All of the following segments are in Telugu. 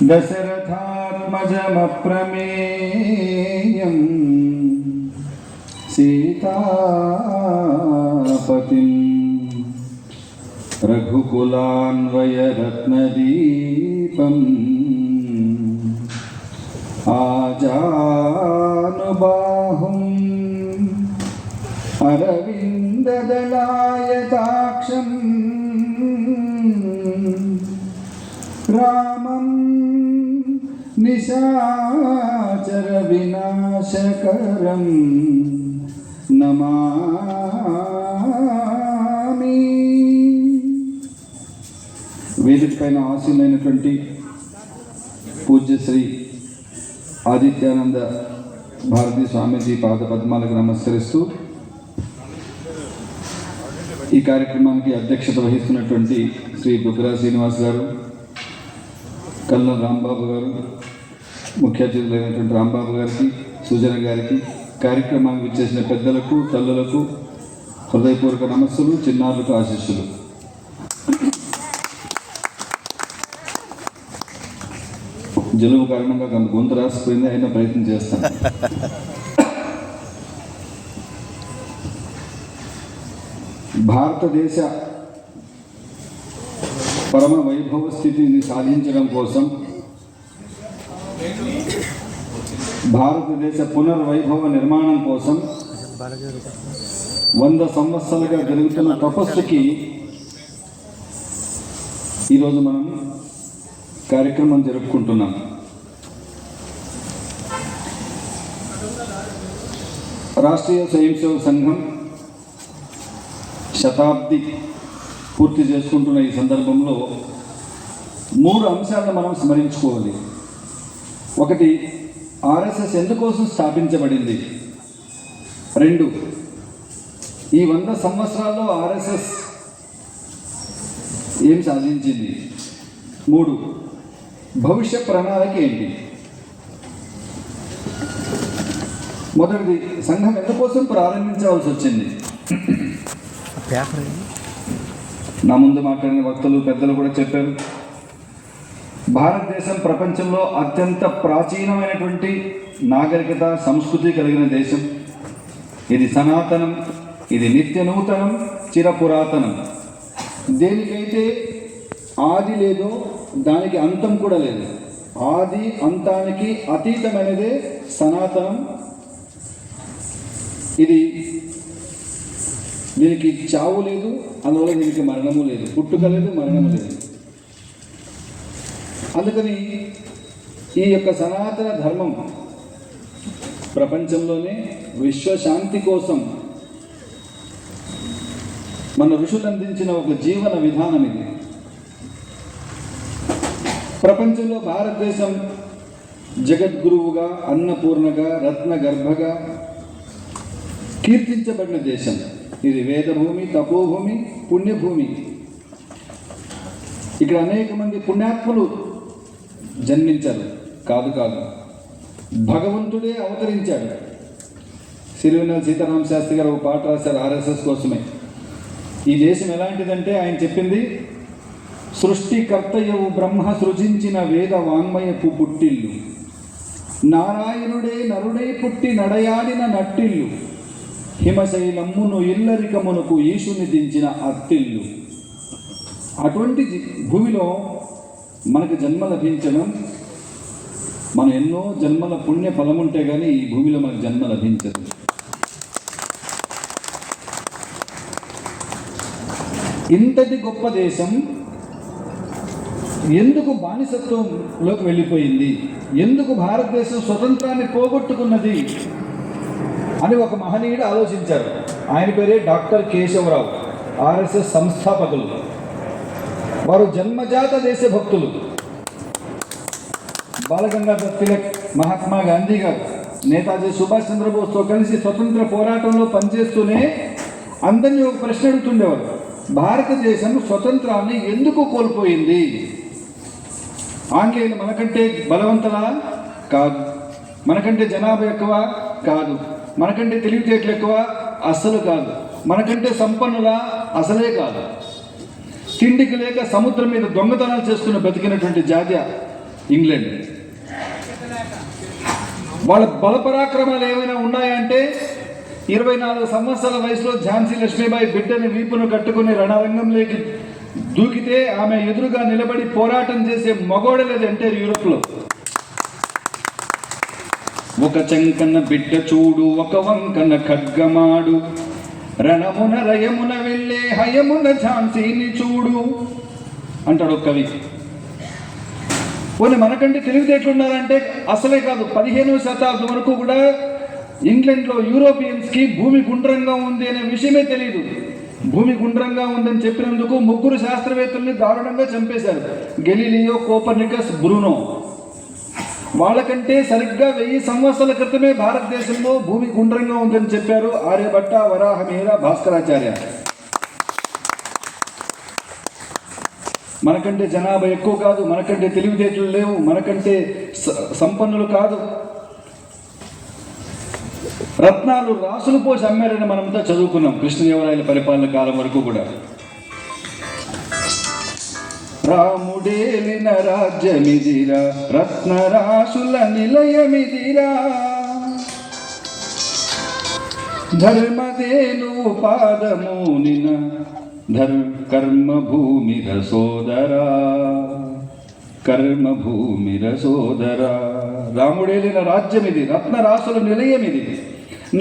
दशरथात्मजमप्रमेयं सीतापतिं रघुकुलान्वयरत्नदीपम् आजानुबाहुम् अरविन्ददलायताक्षं रामं निशाचर विनाशकरं नमामि। వేదిక పైన ఆశీనులైనటువంటి పూజ్య శ్రీ ఆదిత్యానంద భారతీ స్వామీజీ పాద పద్మాలకు నమస్కరిస్తూ ఈ కార్యక్రమానికి అధ్యక్షత వహిస్తున్నటువంటి శ్రీ బుగ్గరా శ్రీనివాస్ గారు, కల్లం రాంబాబు గారు, ముఖ్య అతిథులైనటువంటి రాంబాబు గారికి, సుజన గారికి, కార్యక్రమానికి ఇచ్చేసిన పెద్దలకు, తల్లులకు హృదయపూర్వక నమస్సులు, చిన్నారులకు ఆశీస్సులు. జలుబు కారణంగా కొంత గొంతు రాసిపోయింది, అయినా ప్రయత్నం చేస్తాను. భారతదేశ పరమ వైభవ స్థితిని సాధించడం కోసం, భారతదేశ పునర్వైభవ నిర్మాణం కోసం 100 సంవత్సరాలుగా జరుగుతున్న తపస్సుకి ఈరోజు మనం కార్యక్రమం జరుపుకుంటున్నాం. రాష్ట్రీయ స్వయం సేవక సంఘం శతాబ్ది పూర్తి చేసుకుంటున్న ఈ సందర్భంలో 3 అంశాలను మనం స్మరించుకోవాలి. ఒకటి, ఆర్ఎస్ఎస్ ఎందుకోసం స్థాపించబడింది. 2, ఈ 100 సంవత్సరాల్లో ఆర్ఎస్ఎస్ ఏం సాధించింది. 3, భవిష్య ప్రణాళిక ఏంటి. మొదటిది, సంఘం ఎందుకోసం ప్రారంభించవలసి వచ్చింది. నా ముందు మాట్లాడిన వక్తలు, పెద్దలు కూడా చెప్పారు. భారతదేశం ప్రపంచంలో అత్యంత ప్రాచీనమైనటువంటి నాగరికత, సంస్కృతి కలిగిన దేశం. ఇది సనాతనం, ఇది నిత్య నూతనం, చిరపురాతనం. దేనికైతే ఆది లేదో దానికి అంతం కూడా లేదు. ఆది అంతానికి అతీతమైనదే సనాతనం. ఇది దీనికి చావు లేదు, అందువల్ల దీనికి మరణము లేదు, పుట్టుక లేదు, మరణము లేదు. అందుకని ఈ యొక్క సనాతన ధర్మం ప్రపంచంలోనే విశ్వశాంతి కోసం మన ఋషులు అందించిన ఒక జీవన విధానం ఇది. ప్రపంచంలో భారతదేశం జగద్గురువుగా, అన్నపూర్ణగా, రత్న గర్భగా కీర్తించబడిన దేశం. ఇది వేదభూమి, తపోభూమి, పుణ్యభూమి. ఇక్కడ అనేక మంది పుణ్యాత్ములు జన్మించారు. కాదు భగవంతుడే అవతరించాడు. సిరివెన్నెల సీతారామ శాస్త్రి గారు ఒక పాట రాశారు ఆర్ఎస్ఎస్ కోసమే. ఈ దేశం ఎలాంటిదంటే ఆయన చెప్పింది, సృష్టికర్తయవు బ్రహ్మ సృజించిన వేద వాంగ్మయపు పుట్టిల్లు, నారాయణుడే నరుడై పుట్టి నడయాడిన నట్టిల్లు, హిమశైలమ్మును ఇల్లరికమునకు ఈశుని దించిన అత్తిల్లు. అటువంటి భూమిలో మనకు జన్మ లభించడం, మనం ఎన్నో జన్మల పుణ్య ఫలముంటే కానీ ఈ భూమిలో మనకు జన్మ లభించదు. ఇంతటి గొప్ప దేశం ఎందుకు బానిసత్వంలోకి వెళ్ళిపోయింది, ఎందుకు భారతదేశం స్వతంత్రాన్ని పోగొట్టుకున్నది అని ఒక మహనీయుడు ఆలోచించారు. ఆయన పేరే డాక్టర్ కేశవరావు, ఆర్ఎస్ఎస్ సంస్థాపకులు. వారు జన్మజాత దేశభక్తులు. బాలగంగాధర్ తిలక్, మహాత్మా గాంధీ గారు, నేతాజీ సుభాష్ చంద్రబోస్తో కలిసి స్వతంత్ర పోరాటంలో పనిచేస్తూనే అందరినీ ఒక ప్రశ్న అడుగుతుండేవారు, భారతదేశం స్వతంత్రాన్ని ఎందుకు కోల్పోయింది. ఆంగ్లేయులు మనకంటే బలవంతులా? కాదు. మనకంటే జనాభా ఎక్కువ? కాదు. మనకంటే తెలివితేటలు ఎక్కువ? అస్సలు కాదు. మనకంటే సంపన్నులా? అసలే కాదు. తిండికి లేక సముద్రం మీద దొంగతనాలు చేసుకుని బతికినటువంటి జాతి ఇంగ్లాండ్. వాళ్ళ బలపరాక్రమాలు ఏమైనా ఉన్నాయంటే 24 సంవత్సరాల వయసులో ఝాన్సీ లక్ష్మీబాయి బిడ్డని వీపును కట్టుకుని రణరంగంలోకి దూకితే ఆమె ఎదురుగా నిలబడి పోరాటం చేసే మగోడలేదు అంటే యూరోప్లో. ఒక చంకన్న బిడ్డ చూడు, ఒక వంకన్న ఖడ్గమాడు, రణమున రయమున వెళ్ళే హయమున ఝాన్సీని చూడు అంటాడు ఒక కవి. పోనీ మనకంటే తెలివితేటలున్నారంటే అసలే కాదు. 15వ శతాబ్దం వరకు కూడా ఇంగ్లాండ్లో యూరోపియన్స్కి భూమి గుండ్రంగా ఉంది అనే విషయమే తెలియదు. భూమి గుండ్రంగా ఉందని చెప్పినందుకు 3 శాస్త్రవేత్తల్ని దారుణంగా చంపేశారు, గెలీలియో, కోపర్నికస్, బ్రూనో. వాళ్ళకంటే సరిగ్గా 1000 సంవత్సరాల క్రితమే భారతదేశంలో భూమి గుండ్రంగా ఉందని చెప్పారు ఆర్యభట్ట, వరాహమిహిర, భాస్కరాచార్య. మనకంటే జనాభా ఎక్కువ కాదు, మనకంటే తెలివితేటలు లేవు, మనకంటే సంపన్నులు కాదు. రత్నాలు రాసులు పోసి అమ్మారని మనంతా చదువుకున్నాం కృష్ణదేవరాయల పరిపాలన కాలం వరకు కూడా. రాముడేలిన రాజ్యమిదిరా, రత్నరాశుల నిలయమిదిరా, ధర్మదేను పాదమూనిన కర్మభూమిర సోదరా, కర్మభూమిర సోదరా. రాముడేలిన రాజ్యం ఇది, రత్నరాశుల నిలయం ఇది.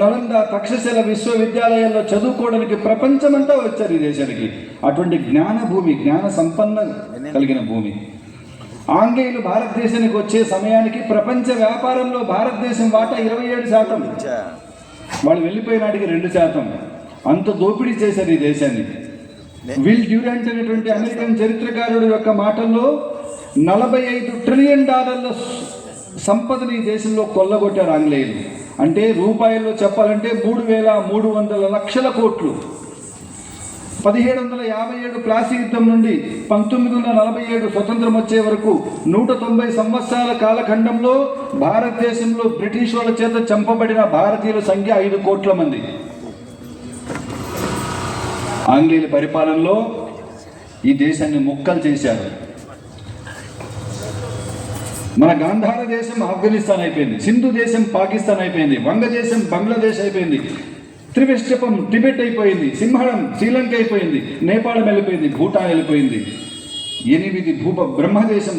నలంద, తక్షశిల విశ్వవిద్యాలయాల్లో చదువుకోవడానికి ప్రపంచమంతా వచ్చారు ఈ దేశానికి. అటువంటి జ్ఞాన భూమి, జ్ఞాన సంపన్న కలిగిన భూమి. ఆంగ్లేయులు భారతదేశానికి వచ్చే సమయానికి ప్రపంచ వ్యాపారంలో భారతదేశం వాటా 27%. వాళ్ళు వెళ్ళిపోయిన నాటికి 2%. అంత దోపిడీ చేశారు ఈ దేశాన్ని. విల్ డ్యూరాంట్ అనేటువంటి అమెరికన్ చరిత్రకారుడు యొక్క మాటల్లో $45 ట్రిలియన్ సంపదను ఈ దేశంలో కొల్లగొట్టారు ఆంగ్లేయులు. అంటే రూపాయల్లో చెప్పాలంటే 3,300 లక్షల కోట్లు. 1757 ప్లాసీ యుద్ధం నుండి 1947 స్వతంత్రం వచ్చే వరకు 190 సంవత్సరాల కాలఖండంలో భారతదేశంలో బ్రిటిష్ వాళ్ళ చేత చంపబడిన భారతీయుల సంఖ్య 5 కోట్ల మంది. ఆంగ్లేయుల పరిపాలనలో ఈ దేశాన్ని ముక్కలు చేశారు. మన గాంధార దేశం ఆఫ్ఘనిస్తాన్ అయిపోయింది, సింధు దేశం పాకిస్తాన్ అయిపోయింది, వంగదేశం బంగ్లాదేశ్ అయిపోయింది, త్రివిష్టపం టిబెట్ అయిపోయింది, సింహళం శ్రీలంక అయిపోయింది, నేపాళం వెళ్ళిపోయింది, భూటాన్ వెళ్ళిపోయింది. 8 బ్రహ్మదేశం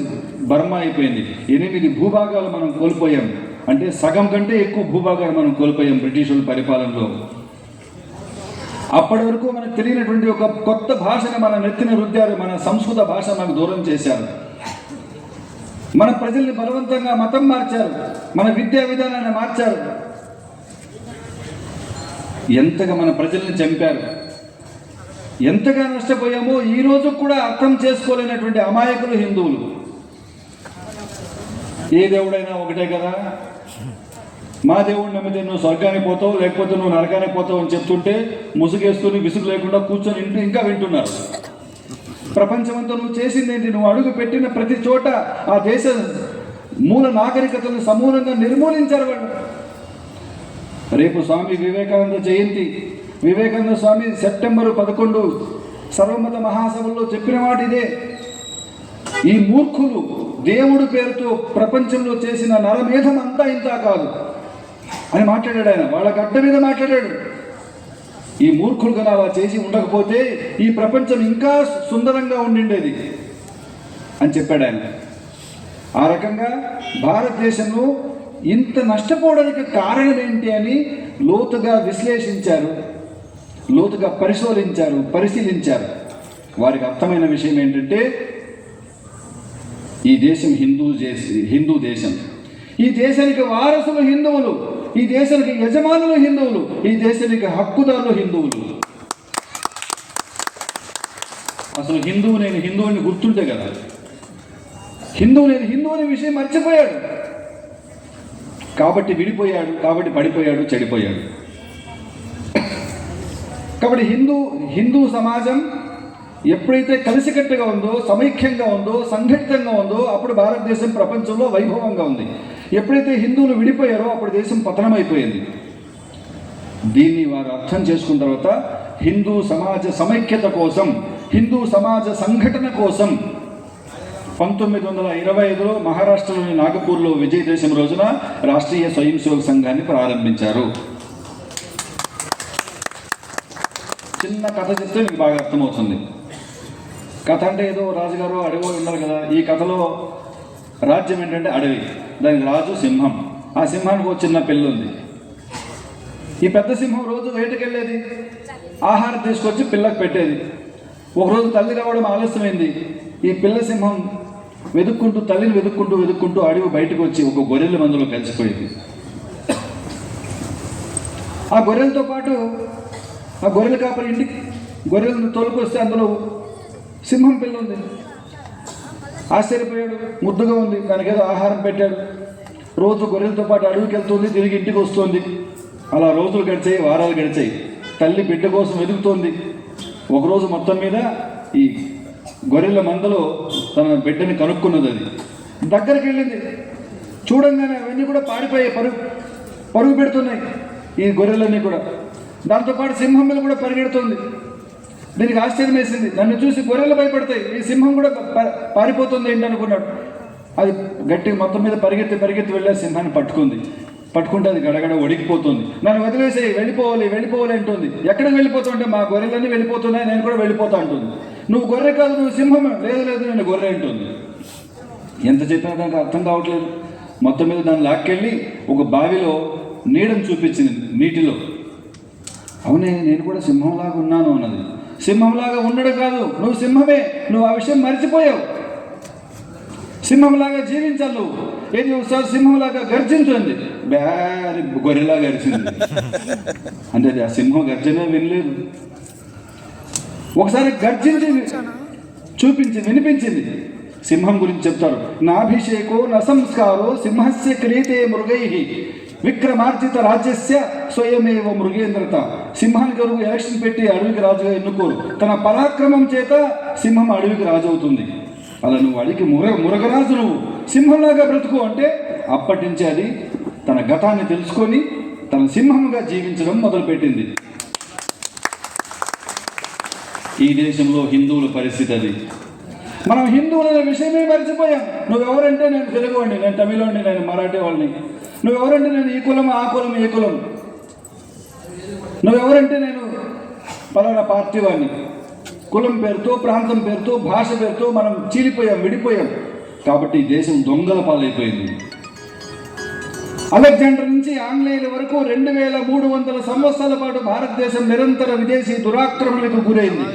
బర్మా అయిపోయింది. 8 భూభాగాలు మనం కోల్పోయాం. అంటే సగం కంటే ఎక్కువ భూభాగాలు మనం కోల్పోయాం బ్రిటిషుల పరిపాలనలో. అప్పటి వరకు మనకు తెలియనటువంటి ఒక కొత్త భాషను మన నెత్తిన రుద్దారు. మన సంస్కృత భాష మనకు దూరం చేశారు. మన ప్రజల్ని బలవంతంగా మతం మార్చారు, మన విద్యా విధానాన్ని మార్చారు. ఎంతగా మన ప్రజల్ని చంపారు, ఎంతగా నష్టపోయామో ఈ రోజు కూడా అర్థం చేసుకోలేనటువంటి అమాయకులు హిందువులు. ఏ దేవుడైనా ఒకటే కదా, మా దేవుడు నమ్మితే నువ్వు స్వర్గానికి పోతావు, లేకపోతే నువ్వు నరకానికి పోతావు అని చెప్తుంటే ముసుగేసుకుని విసుగు లేకుండా కూర్చొని ఇంకా వింటున్నారు. ప్రపంచమంతా నువ్వు చేసింది ఏంటి? నువ్వు అడుగు పెట్టిన ప్రతి చోట ఆ దేశ మూల నాగరికతను సమూలంగా నిర్మూలించారు వాళ్ళు. రేపు స్వామి వివేకానంద జయంతి. వివేకానంద స్వామి సెప్టెంబర్ 11 సర్వమత మహాసభల్లో చెప్పిన మాట ఇదే. ఈ మూర్ఖులు దేవుడి పేరుతో ప్రపంచంలో చేసిన నరమేధం అంతా ఇంత కాదు అని మాట్లాడాడు ఆయన. వాళ్ళ గడ్డ మీద మాట్లాడాడు. ఈ మూర్ఖులు కన్నా అలా చేసి ఉండకపోతే ఈ ప్రపంచం ఇంకా సుందరంగా ఉండిండేది అని చెప్పాడు ఆయన. ఆ రకంగా భారతదేశంలో ఇంత నష్టపోవడానికి కారణం ఏంటి అని లోతుగా విశ్లేషించారు, లోతుగా పరిశీలించారు. వారికి అర్థమైన విషయం ఏంటంటే ఈ దేశం హిందూ దేశం. ఈ దేశానికి వారసులు హిందువులు, ఈ దేశానికి యజమానులు హిందువులు, ఈ దేశానికి హక్కుదారులు హిందువులు. అసలు నేను హిందువుని గుర్తుంటే కదా, నేను హిందువు అనే విషయం మర్చిపోయాడు. కాబట్టి విడిపోయాడు, కాబట్టి పడిపోయాడు, చెడిపోయాడు. కాబట్టి హిందూ సమాజం ఎప్పుడైతే కలిసికట్టుగా ఉందో, సమైక్యంగా ఉందో, సంఘటితంగా ఉందో అప్పుడు భారతదేశం ప్రపంచంలో వైభవంగా ఉంది. ఎప్పుడైతే హిందువులు విడిపోయారో అప్పుడు దేశం పతనమైపోయింది. దీన్ని వారు అర్థం చేసుకున్న తర్వాత హిందూ సమాజ సమైక్యత కోసం, హిందూ సమాజ సంఘటన కోసం 1925లో మహారాష్ట్రలోని నాగపూర్లో విజయదశమి రోజున రాష్ట్రీయ స్వయం సేవక సంఘాన్ని ప్రారంభించారు. చిన్న కథ చెప్తే మీకు బాగా అర్థమవుతుంది. కథ అంటే ఏదో రాజుగారు అడవి ఉన్నారు కదా. ఈ కథలో రాజ్యం ఏంటంటే అడవి, దానికి రాజు సింహం. ఆ సింహానికి ఒక చిన్న పిల్ల ఉంది. ఈ పెద్ద సింహం రోజు వేటకి వెళ్ళేది, ఆహారం తీసుకొచ్చి పిల్లకు పెట్టేది. ఒకరోజు తల్లి రావడం ఆలస్యమైంది. ఈ పిల్ల సింహం తల్లిని వెతుక్కుంటూ అడవి బయటకు వచ్చి ఒక గొర్రెల మందులో కలిసిపోయింది. ఆ గొర్రెలతో పాటు ఆ గొర్రెల కాపరి ఇంటికి గొర్రెలను తోలుకొస్తే అందులో సింహం పిల్ల ఉంది. ఆశ్చర్యపోయాడు, ముద్దుగా ఉంది, దానికి ఏదో ఆహారం పెట్టాడు. రోజు గొర్రెలతో పాటు అడవికి వెళ్తుంది, తిరిగి ఇంటికి వస్తుంది. అలా రోజులు గడిచాయి, వారాలు గడిచాయి. తల్లి బిడ్డ కోసం వెతుకుతోంది. ఒకరోజు మొత్తం మీద ఈ గొర్రెల మందలో తన బిడ్డని కనుక్కున్నది. అది దగ్గరికి వెళ్ళింది. చూడంగానే అవన్నీ కూడా పారిపోయాయి, పరుగు పెడుతున్నాయి ఈ గొర్రెలన్నీ కూడా. దాంతోపాటు సింహం మీద కూడా పరిగెడుతుంది. దీనికి ఆశ్చర్యం వేసింది. నన్ను చూసి గొర్రెలు భయపడతాయి, ఈ సింహం కూడా పారిపోతుంది ఏంటి అనుకున్నాడు. అది గట్టిగా మొత్తం మీద పరిగెత్తి వెళ్ళే సింహాన్ని పట్టుకుంటే అది గడగడ ఒడికిపోతుంది. నన్ను వదిలేసి వెళ్ళిపోవాలి అంటుంది. ఎక్కడికి వెళ్ళిపోతావు? మా గొర్రెలన్నీ వెళ్ళిపోతున్నాయి, నేను కూడా వెళ్ళిపోతా అంటుంది. నువ్వు గొర్రె కాదు, నువ్వు సింహమే. లేదు నేను గొర్రె అంటుంది. ఎంత చెప్పినా దానికి అర్థం కావట్లేదు. మొత్తం మీద దాన్ని లాక్కెళ్ళి ఒక బావిలో నీడను చూపించింది, నీటిలో. అవునే, నేను కూడా సింహంలాగా ఉన్నాను అన్నది. సింహంలాగా ఉండడం కాదు, నువ్వు సింహమే, నువ్వు ఆ విషయం మర్చిపోయావు. సింహంలాగా జీవించాలి నువ్వు. ఏది ఒకసారి సింహంలాగా గర్జించండి. బ్యారి గొర్రెలా గర్జింది అంటే అది ఆ సింహం గర్జనే వినలేదు. ఒకసారి గర్జించి వినిపించింది. సింహం గురించి చెప్తారు. నాభిషేకో నసంస్కారో సింహస్య క్రియతే మృగై విక్రమార్జిత రాజ్యస్య స్వయమేవ మృగేంద్రత. సింహానికి ఎవరు ఎలక్షన్ పెట్టి అడవికి రాజుగా ఎన్నుకోరు. తన పరాక్రమం చేత సింహం అడవికి రాజు అవుతుంది. అలా నువ్వు అడిగి మురగరాజు, నువ్వు సింహంలాగా బ్రతుకు అంటే అప్పటి నుంచి అది తన గతాన్ని తెలుసుకొని తన సింహంగా జీవించడం మొదలుపెట్టింది. ఈ దేశంలో హిందువుల పరిస్థితి అది. మనం హిందువుల విషయమే మర్చిపోయాం. నువ్వెవరంటే నేను తెలుగువాడిని, నేను తమిళవాడిని, నేను మరాఠీ వాళ్ళని. నువ్వెవరంటే నేను ఈ కులం, ఆ కులం, ఈ కులం. నువ్వెవరంటే నేను పలానా పార్టీ వాడిని. కులం పేరుతో, ప్రాంతం పేరుతో, భాష పేరుతో మనం చీలిపోయాం, విడిపోయాం. కాబట్టి ఈ దేశం దొంగల పాలైపోయింది. అలెగ్జాండర్ నుంచి ఆంగ్లేయుల వరకు 2300 సంవత్సరాల పాటు భారతదేశం నిరంతర విదేశీ దురాక్రమణకు గురైంది.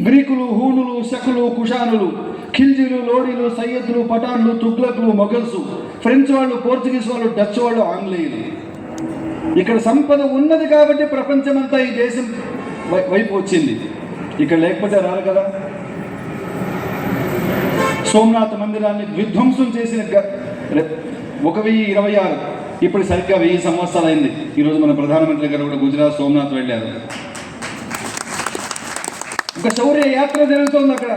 గ్రీకులు, హూనులు, శకులు, కుషానులు, ఖిల్జీలు, లోడీలు, సయ్యద్లు, పఠాన్లు, తుగ్లకులు, మొఘల్సు, ఫ్రెంచ్ వాళ్ళు, పోర్చుగీస్ వాళ్ళు, డచ్ వాళ్ళు, ఆంగ్లేయులు. ఇక్కడ సంపద ఉన్నది కాబట్టి ప్రపంచమంతా ఈ దేశం వైపు వచ్చింది. ఇక్కడ లేకపోతే రారు కదా. సోమనాథ మందిరాన్ని విధ్వంసం చేసిన 1026, ఇప్పుడు సరిగ్గా 1000 సంవత్సరాలు అయింది. ఈరోజు మన ప్రధానమంత్రి గారు కూడా గుజరాత్ సోమనాథ్ వెళ్ళారు. ఒక శౌర్య యాత్ర జరుగుతోంది అక్కడ.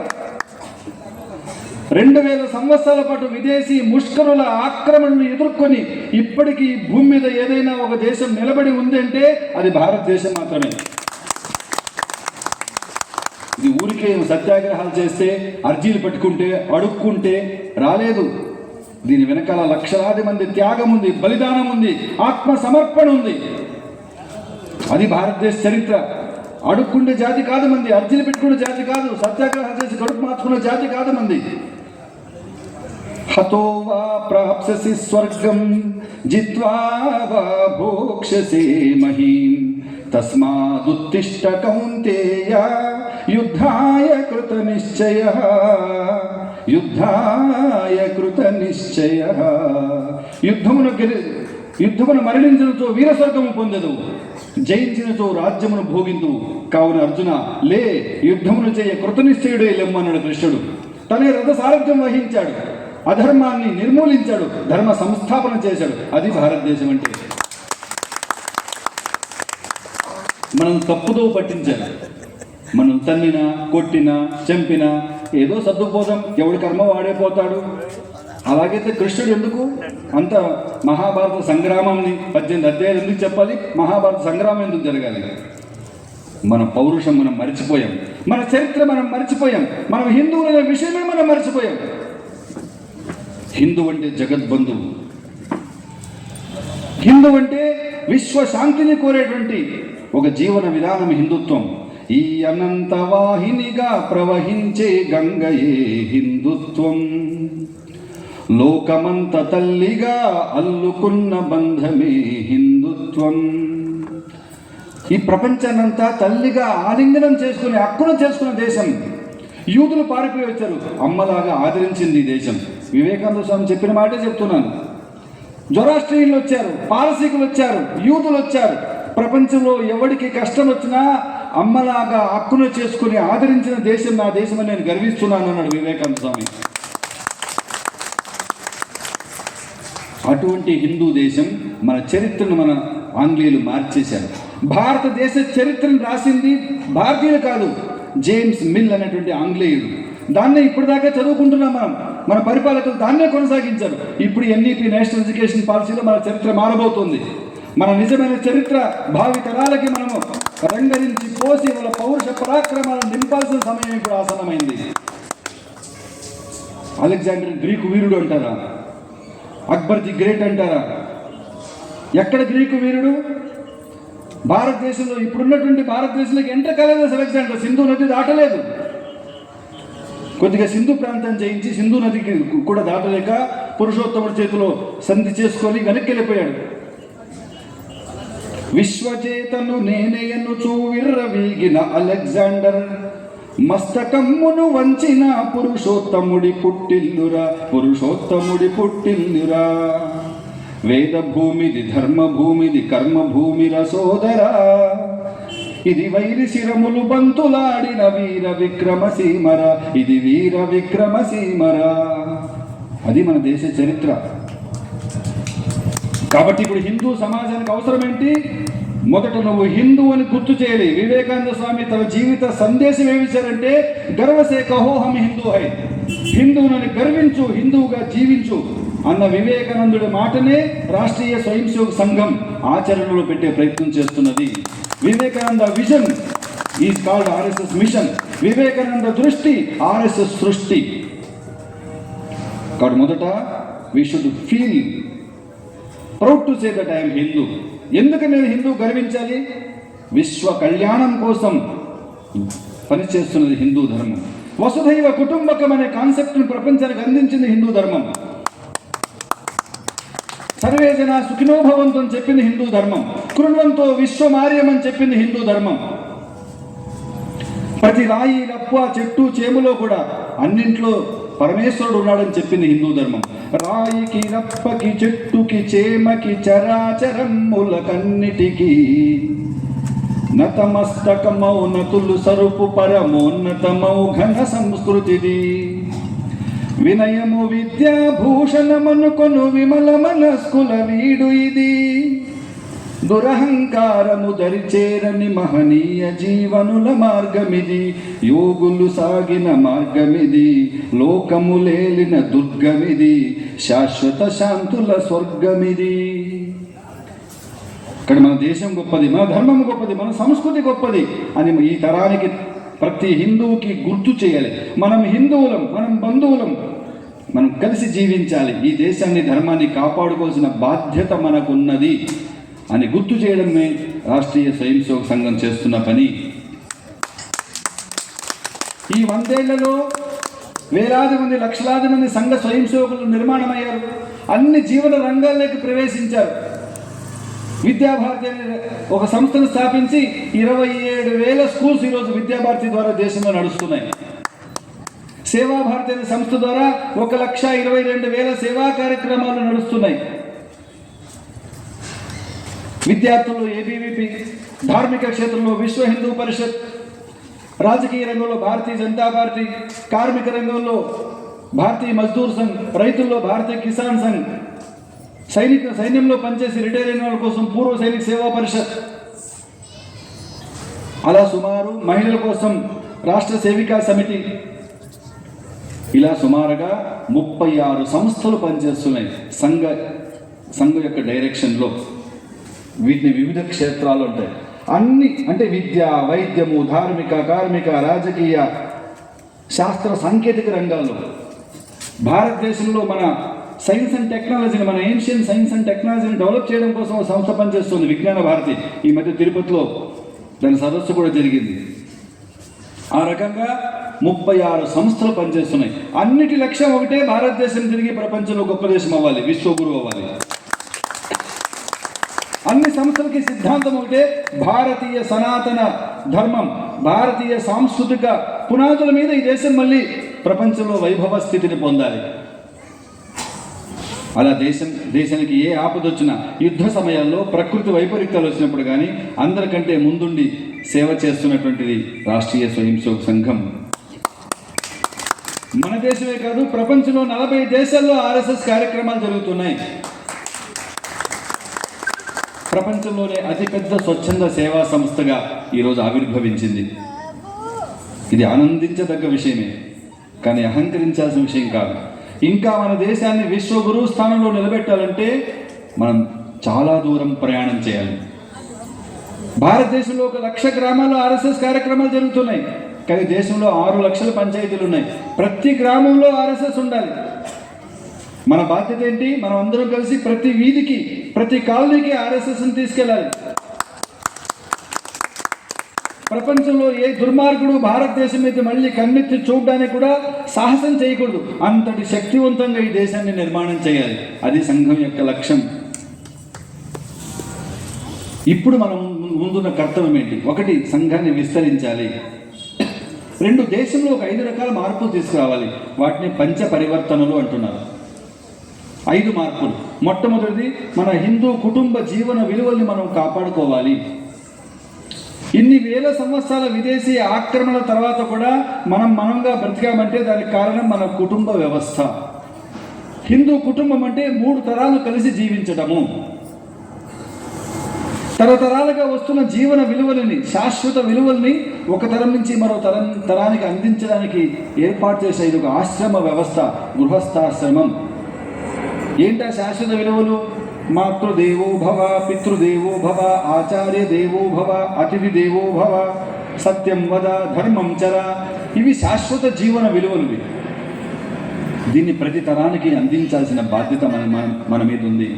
2000 సంవత్సరాల పాటు విదేశీ ముష్కరుల ఆక్రమణను ఎదుర్కొని ఇప్పటికీ భూమి మీద ఏదైనా ఒక దేశం నిలబడి ఉంది అంటే అది భారతదేశం మాత్రమే. ఇది ఊరికే సత్యాగ్రహాలు చేస్తే, అర్జీలు పెట్టుకుంటే, అడుక్కుంటే రాలేదు. దీని వెనకాల లక్షలాది మంది త్యాగం ఉంది, బలిదానం ఉంది, ఆత్మ సమర్పణ ఉంది. అది భారతదేశ చరిత్ర. అడుక్కుండే జాతి కాదు మంది, అర్జీలు పెట్టుకునే జాతి కాదు, సత్యాగ్రహాలు చేసి కడుపు మార్చుకునే జాతి కాదు మంది. హతో వా ప్రాప్స్యసి స్వర్గం జిత్వా వా భోక్ష్యసే మహీం తస్మాదుత్తిష్ట కౌంతేయ యుద్ధాయ కృత నిశ్చయః. యుద్ధమును మరణించినతో వీరస్వర్గము పొందదు, జయించినతో రాజ్యమును భోగిందు. కావున అర్జున లే, యుద్ధమును చేయ కృతనిశ్చయుడే లెమ్మన్నాడు కృష్ణుడు. తనే రథ సారథ్యం వహించాడు, అధర్మాన్ని నిర్మూలించాడు, ధర్మ సంస్థాపన చేశాడు. అది భారతదేశం అంటే. మనం తప్పుదో పట్టించాలి. మనం తన్నినా, కొట్టినా, చంపినా ఏదో సర్దుకుపోతాం, ఎవడి కర్మ వాడే పోతాడు. అలాగైతే కృష్ణుడు ఎందుకు అంత మహాభారత సంగ్రామాన్ని 18 అధ్యాయాలు ఎందుకు చెప్పాలి? మహాభారత సంగ్రామం ఎందుకు జరగాలి? మన పౌరుషం మనం మర్చిపోయాం, మన చరిత్ర మనం మర్చిపోయాం, మనం హిందువుల విషయమే మనం మర్చిపోయాం. హిందూ అంటే జగద్బంధువు, హిందూ అంటే విశ్వ శాంతిని కోరేటువంటి ఒక జీవన విధానం హిందుత్వం. ఈ అనంత వాహినిగా ప్రవహించే గంగయే హిందుత్వం, లోకమంత తల్లిగా అల్లుకున్న బంధమే హిందుత్వం. ఈ ప్రపంచాన్నంతా తల్లిగా ఆలింగనం చేసుకుని హక్కును చేసుకున్న దేశం. యూదులు పారిపోయి వచ్చారు, అమ్మలాగా ఆదరించింది ఈ దేశం. వివేకానంద స్వామి చెప్పిన మాటే చెప్తున్నాను. జొరాస్ట్రియన్లు వచ్చారు, పారసీకులు వచ్చారు, యూదులు వచ్చారు. ప్రపంచంలో ఎవరికి కష్టం వచ్చినా అమ్మలాగా హక్కును చేసుకుని ఆదరించిన దేశం నా దేశం అని నేను గర్విస్తున్నాను అన్నాడు వివేకానంద స్వామి. అటువంటి హిందూ దేశం మన చరిత్రను మన ఆంగ్లేయులు మార్చేశారు. భారతదేశ చరిత్రను రాసింది భారతీయులు కాదు, జేమ్స్ మిల్ అనేటువంటి ఆంగ్లేయుడు. దాన్నే ఇప్పటిదాకా చదువుకుంటున్నాం మనం. మన పరిపాలకులు దాన్నే కొనసాగించారు. ఇప్పుడు ఎన్ఈపీ నేషనల్ ఎడ్యుకేషన్ పాలసీలో మన చరిత్ర మారబోతుంది. మన నిజమైన చరిత్ర భావి తరాలకి మనము రంగరించి పోసి వాళ్ళ పౌరుష పరాక్రమాలను నింపాల్సిన సమయం ఇప్పుడు ఆసన్నమైంది. అలెగ్జాండర్ గ్రీకు వీరుడు అంటారా? అక్బర్ ది గ్రేట్ అంటారా? ఎక్కడ గ్రీకు వీరుడు? భారతదేశంలో ఇప్పుడున్నటువంటి భారతదేశంలోకి ఎంటర్ కాలేదు అలెగ్జాండర్. సింధు నది దాటలేదు. కొద్దిగా సింధు ప్రాంతం జయించి సింధు నదికి కూడా దాటలేక పురుషోత్తముడి చేతిలో సంధి చేసుకొని వెనక్కి వెళ్ళిపోయాడు. విశ్వచేతను నేనేయనుచూ విర్రవీగిన అలెగ్జాండర్, మస్తకమ్మును వంచిన పురుషోత్తముడి పుట్టిల్లురా, పురుషోత్తముడి పుట్టిల్లురా. వేద భూమిది ధర్మ భూమిది కర్మ భూమిర సోదరా, ఇది వైరి శిరములు బంతులాడిన వీర విక్రమసీమర, ఇది వీర విక్రమసీమర. అది మన దేశ చరిత్ర. కాబట్టి ఇప్పుడు హిందూ సమాజానికి అవసరం ఏంటి? మొదట నువ్వు హిందూ అని గుర్తు చేయాలి. వివేకానంద స్వామి తన జీవిత సందేశం ఏమిచ్చారంటే, గర్వసే కహో హమ్ హిందూ హై, హిందువునని గర్వించు, హిందువుగా జీవించు అన్న వివేకానందుడి మాటనే రాష్ట్రీయ స్వయం సేవక్ సంఘం ఆచరణలో పెట్టే ప్రయత్నం చేస్తున్నది. Vivekananda vision is called RSS mission. Vivekananda దృష్టి ఆర్ఎస్ఎస్ సృష్టి. కాబట్టి మొదట we should feel proud to say that I'm Hindu. ఎందుకు నేను హిందూ గర్వించాలి? విశ్వ కళ్యాణం కోసం పనిచేస్తున్నది హిందూ ధర్మం. వసుధైవ కుటుంబకం అనే కాన్సెప్ట్ను ప్రపంచానికి అందించింది హిందూ ధర్మం. సర్వే జన సుఖినో భవంతు అని చెప్పింది హిందూ ధర్మం. కృణ్వంతో విశ్వమార్యం అని చెప్పింది హిందూ ధర్మం. ప్రతి రాయి రప్ప చెట్టు చేములో కూడా అన్నింట్లో పరమేశ్వరుడు ఉన్నాడని చెప్పింది హిందూ ధర్మం. రాయికి రప్పకి చెట్టుకి చేమకి చరాచరములకన్నిటికీ నతమస్తకమౌ నతులు సరుపు పరమోన్నతమౌ ఘన సంస్కృతిది. వినయము విద్యాభూషణమనుకొను విమల మనస్కుల వీడు ఇది. దురహంకారము దరిచేరని మహనీయ జీవనుల మార్గమిది. యోగులు సాగిన మార్గమిది, లోకములేలిన దుర్గమిది, శాశ్వత శాంతుల స్వర్గమిది. ఇక్కడ మన దేశం గొప్పది, మన ధర్మం గొప్పది, మన సంస్కృతి గొప్పది అని ఈ తరానికి ప్రతి హిందువుకి గుర్తు చేయాలి. మనం హిందువులం, మనం బంధువులం, మనం కలిసి జీవించాలి. ఈ దేశాన్ని ధర్మాన్ని కాపాడుకోవాల్సిన బాధ్యత మనకున్నది అని గుర్తు చేయడమే రాష్ట్రీయ స్వయం సేవక్ సంఘం చేస్తున్న పని. ఈ 100 ఏళ్లలో వేలాది మంది, లక్షలాది మంది సంఘ స్వయం సేవకులు నిర్మాణమయ్యారు. అన్ని జీవన రంగాల్లోకి ప్రవేశించారు. విద్యాభారతి అనే ఒక సంస్థను స్థాపించి 27,000 స్కూల్స్ ఈరోజు విద్యాభారతి ద్వారా దేశంలో నడుస్తున్నాయి. సేవాభారతి అనే సంస్థ ద్వారా 1,22,000 సేవా కార్యక్రమాలు నడుస్తున్నాయి. విద్యార్థుల్లో ఏబీవీపీ, ధార్మిక క్షేత్రంలో విశ్వ హిందూ పరిషత్, రాజకీయ రంగంలో భారతీయ జనతా పార్టీ, కార్మిక రంగంలో భారతీయ మజ్దూర్ సంఘ్, రైతుల్లో భారతీయ కిసాన్ సంఘ్, సైన్యంలో పనిచేసి రిటైర్ అయిన వాళ్ళ కోసం పూర్వ సైనిక సేవా పరిషత్, అలా సుమారు మహిళల కోసం రాష్ట్ర సేవికా సమితి, ఇలా సుమారుగా 36 సంస్థలు పనిచేస్తున్నాయి సంఘ యొక్క డైరెక్షన్లో. వీటిని వివిధ క్షేత్రాలు ఉంటాయి. అన్ని అంటే విద్య, వైద్యము, ధార్మిక, కార్మిక, రాజకీయ, శాస్త్ర, సాంకేతిక రంగాల్లో భారతదేశంలో మన సైన్స్ అండ్ టెక్నాలజీని, మన ఏన్షియన్ సైన్స్ అండ్ టెక్నాలజీని డెవలప్ చేయడం కోసం ఒక సంస్థ పనిచేస్తుంది, విజ్ఞాన భారతి. ఈ మధ్య తిరుపతిలో దాని సదస్సు కూడా జరిగింది. ఆ రకంగా 36 సంస్థలు పనిచేస్తున్నాయి. అన్నిటి లక్ష్యం ఒకటే, భారతదేశం తిరిగి ప్రపంచంలో గొప్ప దేశం అవ్వాలి, విశ్వగురు అవ్వాలి. అన్ని సంస్థలకి సిద్ధాంతం ఒకటే, భారతీయ సనాతన ధర్మం, భారతీయ సాంస్కృతిక పునాదుల మీద ఈ దేశం మళ్ళీ ప్రపంచంలో వైభవ స్థితిని పొందాలి. అలా దేశానికి ఏ ఆపద వచ్చినా, యుద్ధ సమయాల్లో, ప్రకృతి వైపరీత్యాలు వచ్చినప్పుడు కానీ అందరికంటే ముందుండి సేవ చేస్తున్నటువంటిది రాష్ట్రీయ స్వయం సేవక్ సంఘం. మన దేశమే కాదు, ప్రపంచంలో 40 దేశాల్లో ఆర్ఎస్ఎస్ కార్యక్రమాలు జరుగుతున్నాయి. ప్రపంచంలోనే అతిపెద్ద స్వచ్ఛంద సేవా సంస్థగా ఈరోజు ఆవిర్భవించింది. ఇది ఆనందించదగ్గ విషయమే, కానీ అహంకరించాల్సిన విషయం కాదు. ఇంకా మన దేశాన్ని విశ్వగురు స్థానంలో నిలబెట్టాలంటే మనం చాలా దూరం ప్రయాణం చేయాలి. భారతదేశంలో 1,00,000 గ్రామాల్లో ఆర్ఎస్ఎస్ కార్యక్రమాలు జరుగుతున్నాయి, కానీ దేశంలో 6 లక్షల పంచాయతీలు ఉన్నాయి. ప్రతి గ్రామంలో ఆర్ఎస్ఎస్ ఉండాలి. మన బాధ్యత ఏంటి? మనం అందరం కలిసి ప్రతి వీధికి, ప్రతి కాలనీకి ఆర్ఎస్ఎస్ని తీసుకెళ్ళాలి. ప్రపంచంలో ఏ దుర్మార్గుడు భారతదేశం మీద మళ్ళీ కన్నెత్తి చూడడానికి కూడా సాహసం చేయకూడదు. అంతటి శక్తివంతంగా ఈ దేశాన్ని నిర్మాణం చేయాలి. అది సంఘం యొక్క లక్ష్యం. ఇప్పుడు మనం ముందున్న కర్తవ్యం ఏంటి? 1, సంఘాన్ని విస్తరించాలి. 2, దేశంలో ఒక 5 రకాల మార్పులు తీసుకురావాలి. వాటిని పంచ పరివర్తనలు అంటున్నారు. 5 మార్పులు. మొట్టమొదటిది, మన హిందూ కుటుంబ జీవన విలువల్ని మనం కాపాడుకోవాలి. ఇన్ని వేల సంవత్సరాల విదేశీ ఆక్రమణ తర్వాత కూడా మనంగా బ్రతికామంటే దానికి కారణం మన కుటుంబ వ్యవస్థ. హిందూ కుటుంబం అంటే 3 తరాలు కలిసి జీవించటము. తరతరాలుగా వస్తున్న జీవన విలువలని, శాశ్వత విలువల్ని ఒక తరం నుంచి మరో తరానికి అందించడానికి ఏర్పాటు చేసే ఇది ఒక ఆశ్రమ వ్యవస్థ, గృహస్థాశ్రమం. ఏంటా శాశ్వత విలువలు? మాతృదేవో భవ, పితృదేవో భవ, ఆచార్య దేవో భవ, అతిథి దేవో భవ, సత్యం వద, ధర్మం చర. ఇవి శాశ్వత జీవన విలువలు. దీన్ని ప్రతి తరానికి అందించాల్సిన బాధ్యత మన మీద ఉంది.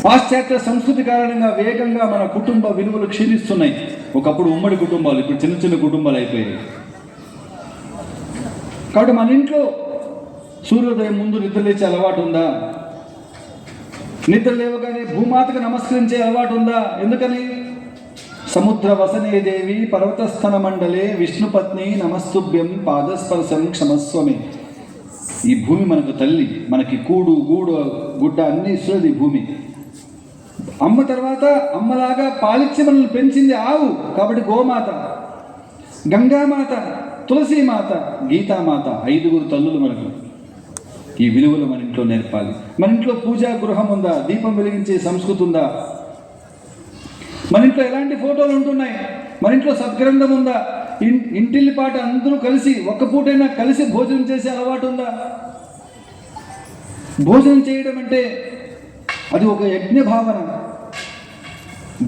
పాశ్చాత్య సంస్కృతి కారణంగా వేగంగా మన కుటుంబ విలువలు క్షీణిస్తున్నాయి. ఒకప్పుడు ఉమ్మడి కుటుంబాలు, ఇప్పుడు చిన్న చిన్న కుటుంబాలు అయిపోయాయి. కాబట్టి మన ఇంట్లో సూర్యోదయం ముందు నిద్రలేచే అలవాటు ఉందా? నిద్ర లేవగానే భూమాతకు నమస్కరించే అలవాటు ఉందా? ఎందుకని? సముద్ర వసనే దేవి పర్వతస్థన మండలే విష్ణుపత్ని నమస్తుభ్యం పాదస్పర్శం క్షమస్వమే. ఈ భూమి మనకు తల్లి, మనకి కూడు గూడు గుడ్డ అన్ని ఇస్తున్నది ఈ భూమి. అమ్మ తర్వాత అమ్మలాగా పాలిచ్చి మనల్ని పెంచింది ఆవు, కాబట్టి గోమాత. గంగామాత, తులసీమాత, గీతామాత, 5 తల్లులు మనకు. ఈ విలువలు మన ఇంట్లో నేర్పాలి. మన ఇంట్లో పూజా గృహం ఉందా? దీపం వెలిగించే సంస్కృతి ఉందా? మన ఇంట్లో ఎలాంటి ఫోటోలు ఉంటున్నాయి? మన ఇంట్లో సద్గ్రంథం ఉందా? ఇంటిల్లిపాట అందరూ కలిసి ఒక్క పూటైనా కలిసి భోజనం చేసే అలవాటు ఉందా? భోజనం చేయడం అంటే అది ఒక యజ్ఞ భావన.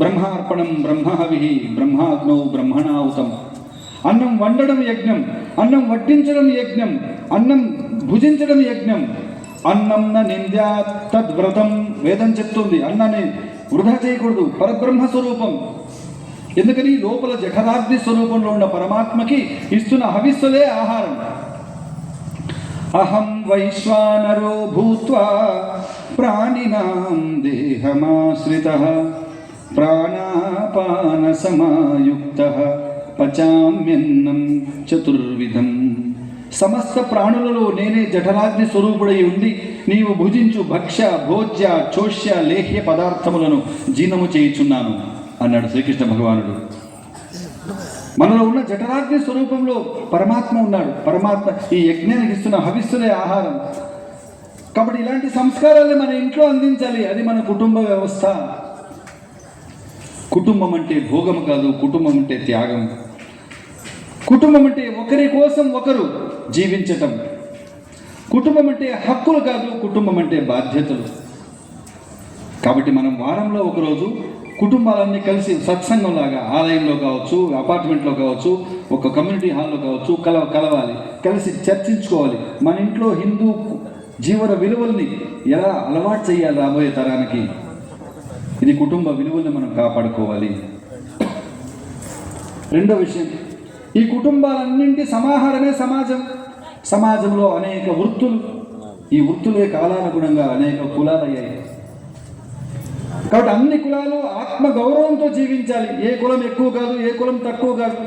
బ్రహ్మార్పణం బ్రహ్మహవిః బ్రహ్మాగ్నౌ బ్రహ్మణాహుతం. అన్నం వండడం యజ్ఞం, అన్నం వడ్డించడం యజ్ఞం, అన్నం భుజించడం యజ్ఞం. అన్నం న నింద్యా తద్వ్రతం. వేదం చెప్తుంది అన్నాన్ని వృధా చేయకూడదు, పరబ్రహ్మ స్వరూపం. ఎందుకని? లోపల జఠరాగ్ని స్వరూపంలో ఉన్న పరమాత్మకి ఇస్తున్న హవిస్సులే ఆహారం. అహం వైశ్వానరో భూత్వా ప్రాణినాం దేహమాశ్రితః ప్రాణాపాన సమాయుక్తః పచామ్యన్నం చతుర్విధం. సమస్త ప్రాణులలో నేనే జఠరాగ్ని స్వరూపుడై ఉండి నీవు భుజించు భక్ష్య భోజ్య చోష్య లేహ్య పదార్థములను జీర్ణము చేయుచున్నాను అన్నాడు శ్రీకృష్ణ భగవానుడు. మనలో ఉన్న జఠరాగ్ని స్వరూపంలో పరమాత్మ ఉన్నాడు. పరమాత్మ ఈ యజ్ఞానికి ఇస్తున్న హవిస్సులే ఆహారం. కాబట్టి ఇలాంటి సంస్కారాలు మన ఇంట్లో అందించాలి. అది మన కుటుంబ వ్యవస్థ. కుటుంబం అంటే భోగం కాదు, కుటుంబం అంటే త్యాగం. కుటుంబం అంటే ఒకరి కోసం ఒకరు జీవించటం. కుటుంబం అంటే హక్కులు కాదు, కుటుంబం అంటే బాధ్యతలు. కాబట్టి మనం వారంలో ఒకరోజు కుటుంబాలన్నీ కలిసి సత్సంగంలాగా ఆలయంలో కావచ్చు, అపార్ట్మెంట్లో కావచ్చు, ఒక కమ్యూనిటీ హాల్లో కావచ్చు కలవాలి, కలిసి చర్చించుకోవాలి. మన ఇంట్లో హిందూ జీవన విలువల్ని ఎలా అలవాటు చేయాలి రాబోయే తరానికి, ఇది కుటుంబ విలువల్ని మనం కాపాడుకోవాలి. రెండో విషయం, ఈ కుటుంబాలన్నింటి సమాహారమే సమాజం. సమాజంలో అనేక వృత్తులు, ఈ వృత్తులే కాలానుగుణంగా అనేక కులాలు అయ్యాయి. కాబట్టి అన్ని కులాలు ఆత్మ గౌరవంతో జీవించాలి. ఏ కులం ఎక్కువ కాదు, ఏ కులం తక్కువ కాదు.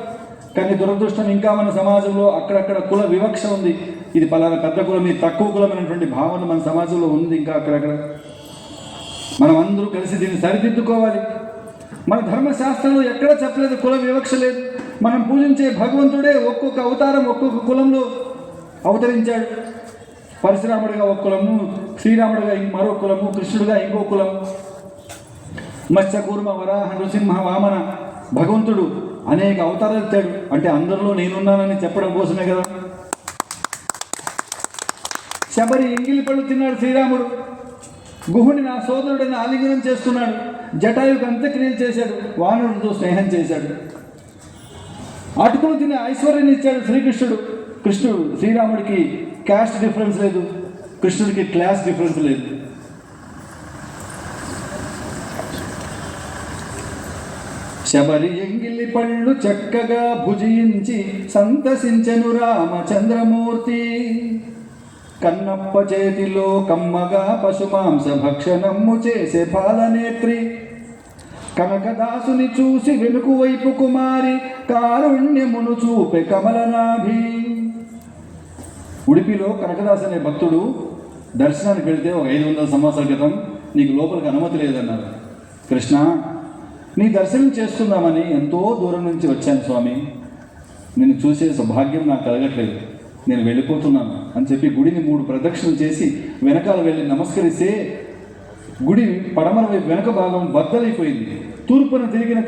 కానీ దురదృష్టం, ఇంకా మన సమాజంలో అక్కడక్కడ కుల వివక్ష ఉంది. ఇది పలానా పెద్ద కులం, ఇది తక్కువ కులం అనేటువంటి భావన మన సమాజంలో ఉంది ఇంకా అక్కడక్కడ. మనం అందరూ కలిసి దీన్ని సరిదిద్దుకోవాలి. మన ధర్మశాస్త్రంలో ఎక్కడ చెప్పలేదు కుల వివక్ష లేదు. మనం పూజించే భగవంతుడే ఒక్కొక్క అవతారం ఒక్కొక్క కులంలో అవతరించాడు. పరశురాముడిగా ఒక కులము, శ్రీరాముడిగా మరో కులము, కృష్ణుడిగా ఇంకో కులం. మత్స్య కూర్మ వరాహ నృసింహ వామన భగవంతుడు అనేక అవతారాలు ఇచ్చాడు. అంటే అందరిలో నేనున్నానని చెప్పడం కోసమే కదా. శబరి ఎంగిలి పళ్ళు తిన్నాడు శ్రీరాముడు. గుహుని నా సోదరుడిని ఆలింగనం చేస్తున్నాడు. జటాయుకు అంత్యక్రియలు చేశాడు. వానరుడితో స్నేహం చేశాడు. అటుకులు తినే ఐశ్వర్యాన్ని ఇచ్చాడు శ్రీకృష్ణుడు. కృష్ణుడు శ్రీరాముడికి క్యాస్ట్ డిఫరెన్స్ లేదు, కృష్ణుడికి క్లాస్ డిఫరెన్స్ లేదు. శబరి ఎంగిలి పళ్ళు చక్కగా భుజించి సంతసించెను రామచంద్రమూర్తి. కన్నప్ప చేతిలో కమ్మగా పశుమాంస భక్షణము చేసే పాలనేత్రి. కనకదాసుని చూసి వెనుకు వైపు కుమారి కారుణ్యమును చూపే కమలనాభి. ఉడిపిలో కనకదాసు అనే భక్తుడు దర్శనానికి వెళితే ఒక 500 సంవత్సరాల క్రితం నీకు లోపలికి అనుమతి లేదన్నారు. కృష్ణ, నీ దర్శనం చేసుకుందామని ఎంతో దూరం నుంచి వచ్చాను స్వామి, నిన్ను చూసే సౌభాగ్యం నాకు కలగట్లేదు, నేను వెళ్ళిపోతున్నాను అని చెప్పి గుడిని 3 ప్రదక్షిణలు చేసి వెనకాల వెళ్ళి నమస్కరిస్తే గుడి పడమర వైపు వెనక భాగం బద్దలైపోయింది. తూర్పున తిరిగిన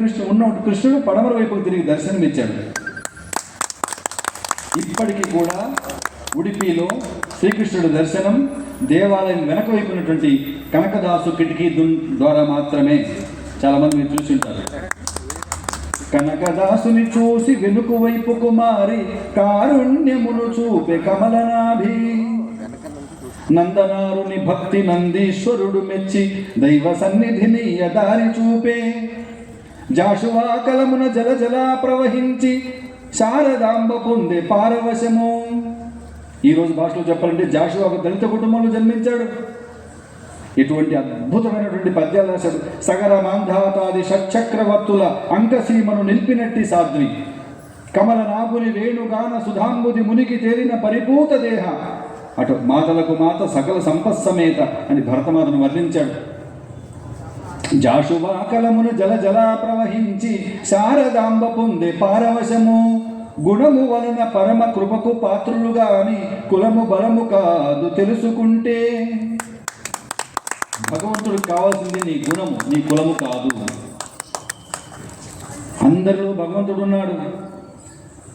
కృష్ణుడు పడమర వైపుకు తిరిగి దర్శనమిచ్చాడు. ఇప్పటికీ కూడా ఉడిపిలో శ్రీకృష్ణుడి దర్శనం దేవాలయం వెనక వైపు ఉన్నటువంటి కనకదాసు కిటికీ ద్వారా మాత్రమే. చాలామంది మీరు చూసి ఉంటారు. కనకదాసుని చూసి వెనుక వైపు కుమారి కారుణ్యమును చూపే కమలనాభి. నందనారుని భక్తి నందీశ్వరుడు మెచ్చి దైవ సన్నిధిని యదారి చూపే. జాషువా కలమున జలజలా ప్రవహించి శారదాంబ పొందే పారవశము. ఈరోజు భాషలో చెప్పాలంటే జాషువా ఒక దళిత కుటుంబంలో జన్మించాడు. ఇటువంటి అద్భుతమైనటువంటి పద్యాలు రాశాడు. సగర మాంధాతాది షట్చక్రవర్తుల అంకసీమను నిలిపినట్టి సాధ్వి. కమలనాభుని వేణుగాన సుధాంబుది మునికి తేలిన పరిపూత దేహ. అటు మాతలకు మాత సకల సంపత్సమేత అని భరతమాతను వర్ణించాడు. జాషువా కలమున జలజలా ప్రవహించి శారదాంబ పొందే పారవశము. గుణము వలన పరమ కృపకు పాత్రులుగా అని కులము బలము కాదు తెలుసుకుంటే. భగవంతుడికి కావాల్సింది నీ గుణము, నీ కులము కాదు. అందరిలో భగవంతుడు ఉన్నాడు.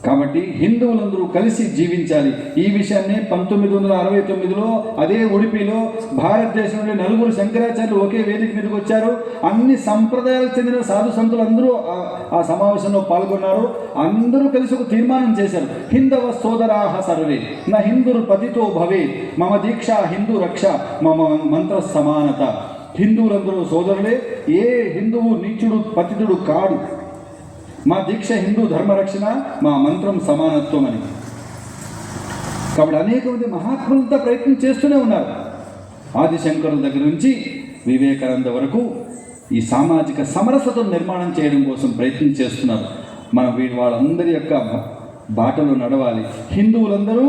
కాబట్టి హిందువులందరూ కలిసి జీవించాలి. ఈ విషయాన్ని 1969లో అదే ఉడిపిలో భారతదేశంలో 4 శంకరాచార్యులు ఒకే వేదిక మీదకి వచ్చారు. అన్ని సంప్రదాయాలకు చెందిన సాధు సంతులు అందరూ ఆ సమావేశంలో పాల్గొన్నారు. అందరూ కలిసి ఒక తీర్మానం చేశారు. హిందవ సోదరాహ సర్వే నా హిందురు పతితో భవే మమ దీక్ష హిందూ రక్ష మమ మంత్ర సమానత. హిందువులందరూ సోదరులే, ఏ హిందువు నీచుడు పతితుడు కాడు. మా దీక్ష హిందూ ధర్మరక్షణ, మా మంత్రం సమానత్వం అని. కాబట్టి అనేక మంది మహాత్ములంతా ప్రయత్నం చేస్తూనే ఉన్నారు. ఆదిశంకరుల దగ్గర నుంచి వివేకానంద వరకు ఈ సామాజిక సమరసతను నిర్మాణం చేయడం కోసం ప్రయత్నం చేస్తున్నారు. మనం వాళ్ళందరి యొక్క బాటలో నడవాలి. హిందువులందరూ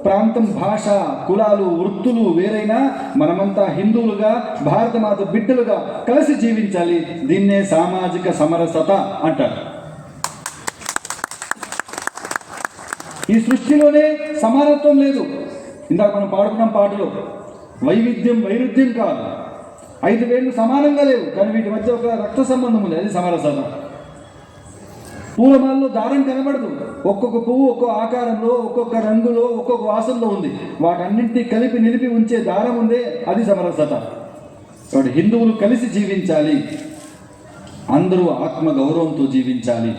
ప్రాంతం, భాష, కులాలు, వృత్తులు వేరైనా మనమంతా హిందువులుగా భారతమాత బిడ్డలుగా కలిసి జీవించాలి. దీన్నే సామాజిక సమరసత అంటారు. ఈ సృష్టిలోనే సమానత్వం లేదు. ఇందాక మనం పాడుకున్నాం పాటలో, వైరుధ్యం కాదు. 5 వేళ్ళు సమానంగా లేవు, కానీ వీటి మధ్య ఒక రక్త సంబంధం ఉంది, అది సమరసత. పూలమాలలో దారం కనబడదు. ఒక్కొక్క పువ్వు ఒక్కో ఆకారంలో, ఒక్కొక్క రంగులో, ఒక్కొక్క వాసనలో ఉంది. వాటన్నింటినీ కలిపి నిలిపి ఉంచే దారం ఉందే, అది సమరసత. కాబట్టి హిందువులు కలిసి జీవించాలి. అందరూ ఆత్మ గౌరవంతో జీవించాలి.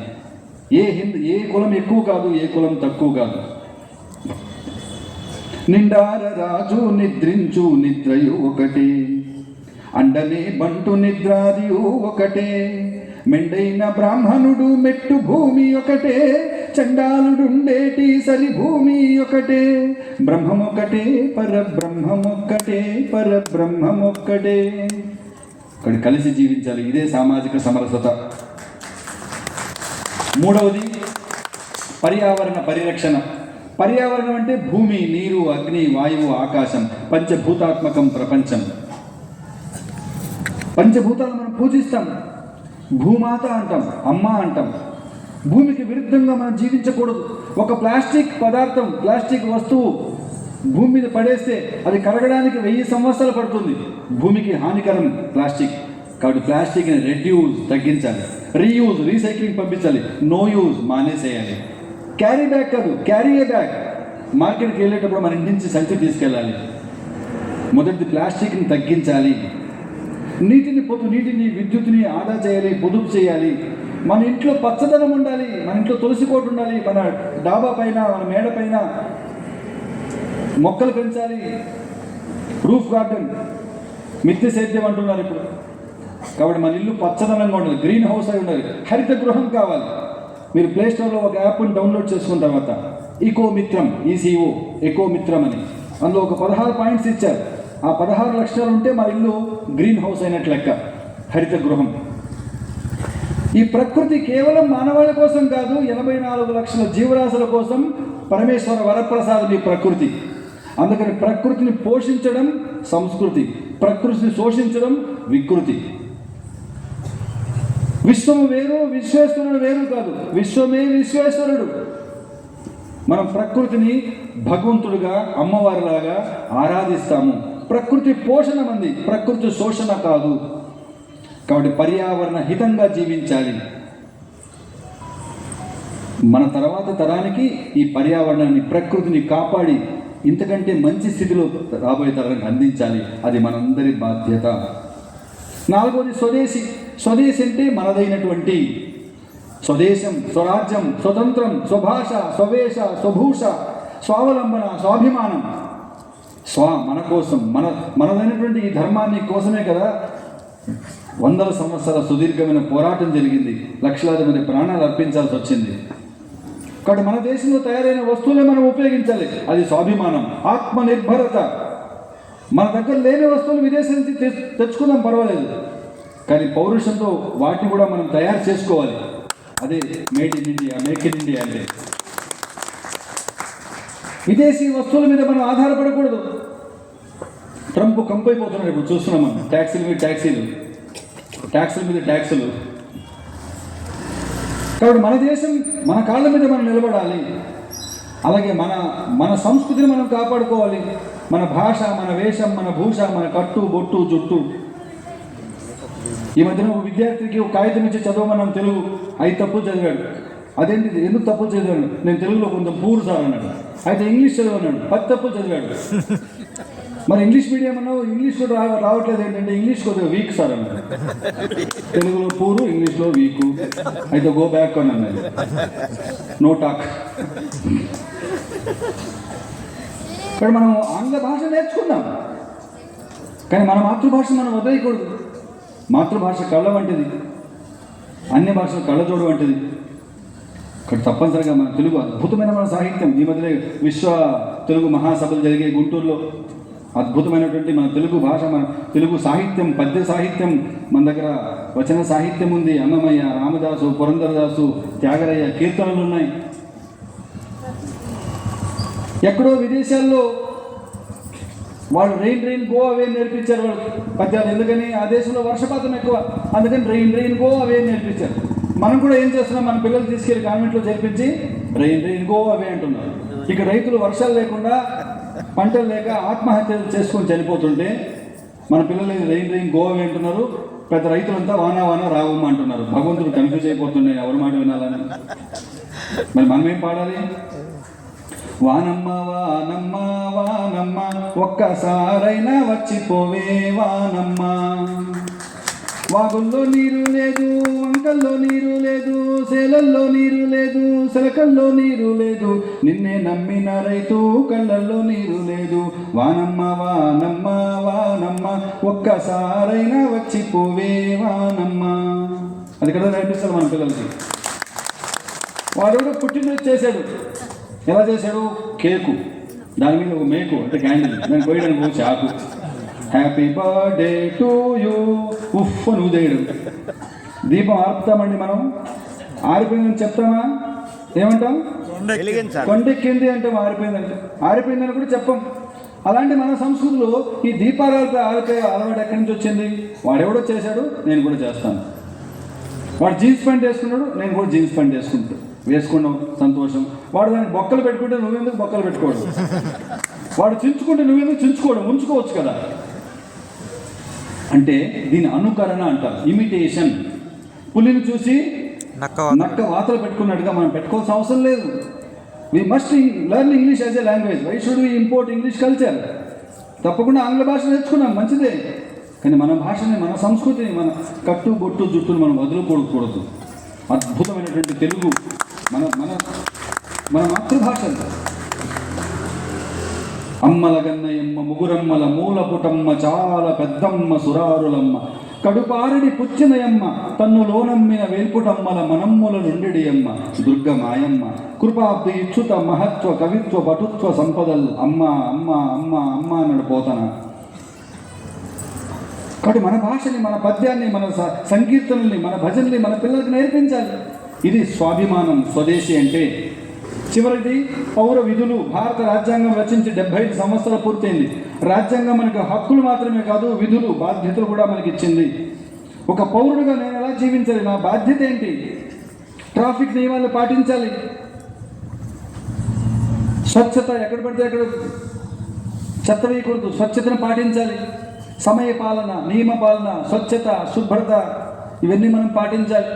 ఏ కులం ఎక్కువ కాదు, ఏ కులం తక్కువ కాదు. నిండార రాజు నిద్రించు నిద్రయు ఒకటే, అండనే బంటు నిద్రాదియు ఒకటే, మెండైన బ్రాహ్మణుడు మెట్టు భూమి ఒకటే, చండాలుడుండేటి సరి భూమి ఒకటే, బ్రహ్మమొక్కటే పరబ్రహ్మమొక్కటే, పరబ్రహ్మమొక్కటే. ఇక్కడ కలిసి జీవించాలి. ఇదే సామాజిక సమరసత. మూడవది పర్యావరణ పరిరక్షణ. పర్యావరణం అంటే భూమి, నీరు, అగ్ని, వాయువు, ఆకాశం, పంచభూతాత్మకం ప్రపంచం. పంచభూతాలు మనం పూజిస్తాం. భూమాత అంటాం, అమ్మ అంటాం. భూమికి విరుద్ధంగా మనం జీవించకూడదు. ఒక ప్లాస్టిక్ పదార్థం, ప్లాస్టిక్ వస్తువు భూమి మీద పడేస్తే అది కరగడానికి 1000 సంవత్సరాలు పడుతుంది. భూమికి హానికరం ప్లాస్టిక్. కాబట్టి ప్లాస్టిక్ని రెడ్యూస్ తగ్గించాలి, రీయూజ్ రీసైక్లింగ్ పంపించాలి, నో యూజ్ మానేసేయాలి. క్యారీ బ్యాగ్ కాదు, క్యారీ ఏ బ్యాగ్. మార్కెట్కి వెళ్ళేటప్పుడు మన ఇంటి నుంచి సంచి తీసుకెళ్ళాలి. మొదటిది ప్లాస్టిక్ని తగ్గించాలి. నీటిని విద్యుత్ని ఆదా చేయాలి, పొదుపు చేయాలి. మన ఇంట్లో పచ్చదనం ఉండాలి, మన ఇంట్లో తులసి కోట ఉండాలి, మన డాబా పైన, మన మేడ పైన మొక్కలు పెంచాలి. రూఫ్ గార్డెన్, మిద్దె సేద్యం అంటున్నారు ఇప్పుడు. కాబట్టి మన ఇల్లు పచ్చదనంగా ఉండాలి, గ్రీన్ హౌస్ అయి ఉండాలి, హరిత గృహం కావాలి. మీరు ప్లే స్టోర్లో ఒక యాప్ని డౌన్లోడ్ చేసుకున్న తర్వాత ఈకో మిత్రం, ఈసీఓ ఎకో మిత్రం అని, అందులో ఒక 16 పాయింట్స్ ఇచ్చారు. ఆ 16 లక్షణాలు ఉంటే మా ఇల్లు గ్రీన్ హౌస్ అయినట్లు లెక్క, హరిత గృహం. ఈ ప్రకృతి కేవలం మానవాళి కోసం కాదు, 84 లక్షల జీవరాశుల కోసం పరమేశ్వర వరప్రసాదం ఈ ప్రకృతి. అందుకని ప్రకృతిని పోషించడం సంస్కృతి, ప్రకృతిని శోషించడం వికృతి. విశ్వము వేరు, విశ్వేశ్వరుడు వేరు కాదు, విశ్వమే విశ్వేశ్వరుడు. మనం ప్రకృతిని భగవంతుడుగా, అమ్మవారిలాగా ఆరాధిస్తాము. ప్రకృతి పోషణ మంది, ప్రకృతి శోషణ కాదు. కాబట్టి పర్యావరణ హితంగా జీవించాలి. మన తర్వాత తరానికి ఈ పర్యావరణాన్ని, ప్రకృతిని కాపాడి ఇంతకంటే మంచి స్థితిలో రాబోయే తరానికి అందించాలి. అది మనందరి బాధ్యత. నాలుగోది స్వదేశీ. స్వదేశీ అంటే మనదైనటువంటి స్వదేశం, స్వరాజ్యం, స్వతంత్రం, స్వభాష, స్వవేష, స్వభూష, స్వావలంబన, స్వాభిమానం. మన కోసం, మనదైనటువంటి ఈ ధర్మాన్ని కోసమే కదా 100 సంవత్సరాల సుదీర్ఘమైన పోరాటం జరిగింది. లక్షలాది మంది ప్రాణాలు అర్పించాల్సి వచ్చింది. కాబట్టి మన దేశంలో తయారైన వస్తువులే మనం ఉపయోగించాలి. అది స్వాభిమానం, ఆత్మనిర్భరత. మన దగ్గర లేని వస్తువులు విదేశం నుంచి తెచ్చుకుందాం, పర్వాలేదు. కానీ పౌరుషంతో వాటిని కూడా మనం తయారు చేసుకోవాలి. అదే made in India, make in India అంటే. విదేశీ వస్తువుల మీద మనం ఆధారపడకూడదు. ట్రంప్ కంపైపోతున్నాడు. ఇప్పుడు చూస్తున్నాం మనం, ట్యాక్సీల మీద ట్యాక్సీలు, ట్యాక్సుల మీద ట్యాక్సులు. కాబట్టి మన దేశం, మన కాళ్ళ మీద మనం నిలబడాలి. అలాగే మన సంస్కృతిని మనం కాపాడుకోవాలి. మన భాష, మన వేషం, మన భూష, మన కట్టు, బొట్టు, జుట్టు. ఈ మధ్యన ఒక విద్యార్థికి ఒక కాగితం ఇచ్చి చదవమన్నాం తెలుగు. 5 తప్పులు చదివాడు. అదేంటి, ఎందుకు తప్పులు చదివాడు? నేను తెలుగులో కొంచెం పూర్ సార్ అన్నాడు. అయితే ఇంగ్లీష్ చదవన్నాడు, 10 తప్పులు చదివాడు. మరి ఇంగ్లీష్ మీడియం అన్నావు, ఇంగ్లీష్ కూడా రావట్లేదు ఏంటంటే, ఇంగ్లీష్ కొద్దిగా వీక్ సార్ అన్నాడు. తెలుగులో పూరు, ఇంగ్లీష్లో వీకు. అయితే గో బ్యాక్ అని అన్నది, నో టాక్. ఇక్కడ మనం ఆంగ్ల భాష నేర్చుకుందాం, కానీ మన మాతృభాష మనం వదిలేయకూడదు. మాతృభాష కళ్ళ వంటిది, అన్య భాషలు కళ్ళజోడు వంటిది. ఇక్కడ తప్పనిసరిగా మన తెలుగు అద్భుతమైన మన సాహిత్యం. ఈ మధ్యనే విశ్వ తెలుగు మహాసభలు జరిగే గుంటూరులో అద్భుతమైనటువంటి మన తెలుగు భాష, మన తెలుగు సాహిత్యం, పద్య సాహిత్యం మన దగ్గర, వచన సాహిత్యం ఉంది. అన్నమయ్య, రామదాసు, పురంధరదాసు, త్యాగరయ్య కీర్తనలు ఉన్నాయి. ఎక్కడో విదేశాల్లో వాళ్ళు రెయిన్ గో అవే నేర్పించారు వాళ్ళు పద్యాలు. ఎందుకని ఆ దేశంలో వర్షపాతం ఎక్కువ, అందుకని రెయిన్ గో అవే నేర్పించారు. మనం కూడా ఏం చేస్తున్నాం, మన పిల్లలు తీసుకెళ్ళి కాన్వెంట్లో చేర్పించి రెయిన్ గో అవే అంటున్నారు. ఇక రైతులు వర్షాలు లేకుండా, పంటలు లేక ఆత్మహత్యలు చేసుకొని చనిపోతుంటే మన పిల్లలు రెయిన్ గో అవే అంటున్నారు. పెద్ద రైతులంతా వాన రావమ్మ అంటున్నారు. భగవంతుడు కన్ఫ్యూజ్ అయిపోతున్నాయి, ఎవరి మాట వినాలని. మరి మనమేం పాడాలి? వానమ్మ వానమ్మ వానమ్మ, ఒక్కసారైనా వచ్చిపోవే వానమ్మ. వాగుల్లో నీరు లేదు, వంకల్లో నీరు లేదు, సేలల్లో నీరు లేదు, సెలకల్లో నీరు లేదు, నిన్నే నమ్మిన రైతు కళ్ళల్లో నీరు లేదు. వానమ్మ వానమ్మ వానమ్మ ఒక్కసారైనా వచ్చిపోవే వానమ్మ. అది కదా నేర్పిస్తారు మన పిల్లలకి. వాడు కూడా పుట్టినరోజు చేశాడు. ఎలా చేశాడు? కేకు, దాని మీద ఒక మేకు అంటే క్యాండిల్, దాన్ని పోయడానికి పోయి చాకు, హ్యాపీ బర్త్డే టు యూ ఉఫ్ నువ్వు చేయడం. దీపం ఆర్పుతామండి మనం, ఆరిపోయిందని చెప్తామా? ఏమంటాం? కొండెక్కింది అంటే ఆరిపోయిందంటే, ఆరిపోయిందని కూడా చెప్పం. అలాంటి మన సంస్కృతిలో ఈ దీపారాలపై ఆరిపోయే అలవాటు ఎక్కడి నుంచి వచ్చింది? వాడెవడో చేశాడు, నేను కూడా చేస్తాను. వాడు జీన్స్ ప్యాంట్ వేసుకున్నాడు, నేను కూడా జీన్స్ ప్యాంట్ వేసుకున్నాం, సంతోషం. వాడు దానికి బొక్కలు పెట్టుకుంటే నువ్వెందుకు బొక్కలు పెట్టుకోవడం? వాడు చించుకుంటే నువ్వెందుకు చించుకోవడం? ఉంచుకోవచ్చు కదా. అంటే దీని అనుకరణ అంటారు, ఇమిటేషన్. పులిని చూసి నక్క వాతలు పెట్టుకున్నట్టుగా మనం పెట్టుకోవాల్సిన అవసరం లేదు. We must learn English as a language. Why should we import English culture? తప్పకుండా ఆంగ్ల భాష నేర్చుకున్నాం, మంచిదే. కానీ మన భాషని, మన సంస్కృతిని, మన కట్టు బొట్టు జుట్టును మనం వదులుకోకూడదు. అద్భుతమైనటువంటి తెలుగు మన మన మన మాతృభాష. అమ్మల గన్నయమ్మ ముగురమ్మల మూల పుటమ్మ చాలా పెద్దమ్మ సురారులమ్మ కడుపారిడి పుచ్చినయమ్మ తన్ను లోనమ్మిన వేల్పుటమ్మల మనమ్ముల నుండిడి అమ్మ దుర్గ మాయమ్మ కృపాబ్ది ఇచ్చుత మహత్వ కవిత్వ పటుత్వ సంపదల్ అమ్మ అమ్మ అమ్మ అమ్మ అన్నాడు పోతన. కాబట్టి మన భాషని, మన పద్యాన్ని, మన సంకీర్తనల్ని, మన భజనల్ని మన పిల్లలకు నేర్పించాలి. ఇది స్వాభిమానం. స్వదేశీ అంటే చివరిది పౌర విధులు. భారత రాజ్యాంగం రచించి 75 సంవత్సరాలు పూర్తయింది. రాజ్యాంగం మనకు హక్కులు మాత్రమే కాదు, విధులు, బాధ్యతలు కూడా మనకి ఇచ్చింది. ఒక పౌరుడుగా నేను ఎలా జీవించాలి, నా బాధ్యత ఏంటి? ట్రాఫిక్ నియమాలు పాటించాలి. స్వచ్ఛత, ఎక్కడ పడితే అక్కడ చెత్త వేయకూడదు, స్వచ్ఛతను పాటించాలి. సమయ పాలన, నియమ పాలన, స్వచ్ఛత, శుభ్రత, ఇవన్నీ మనం పాటించాలి.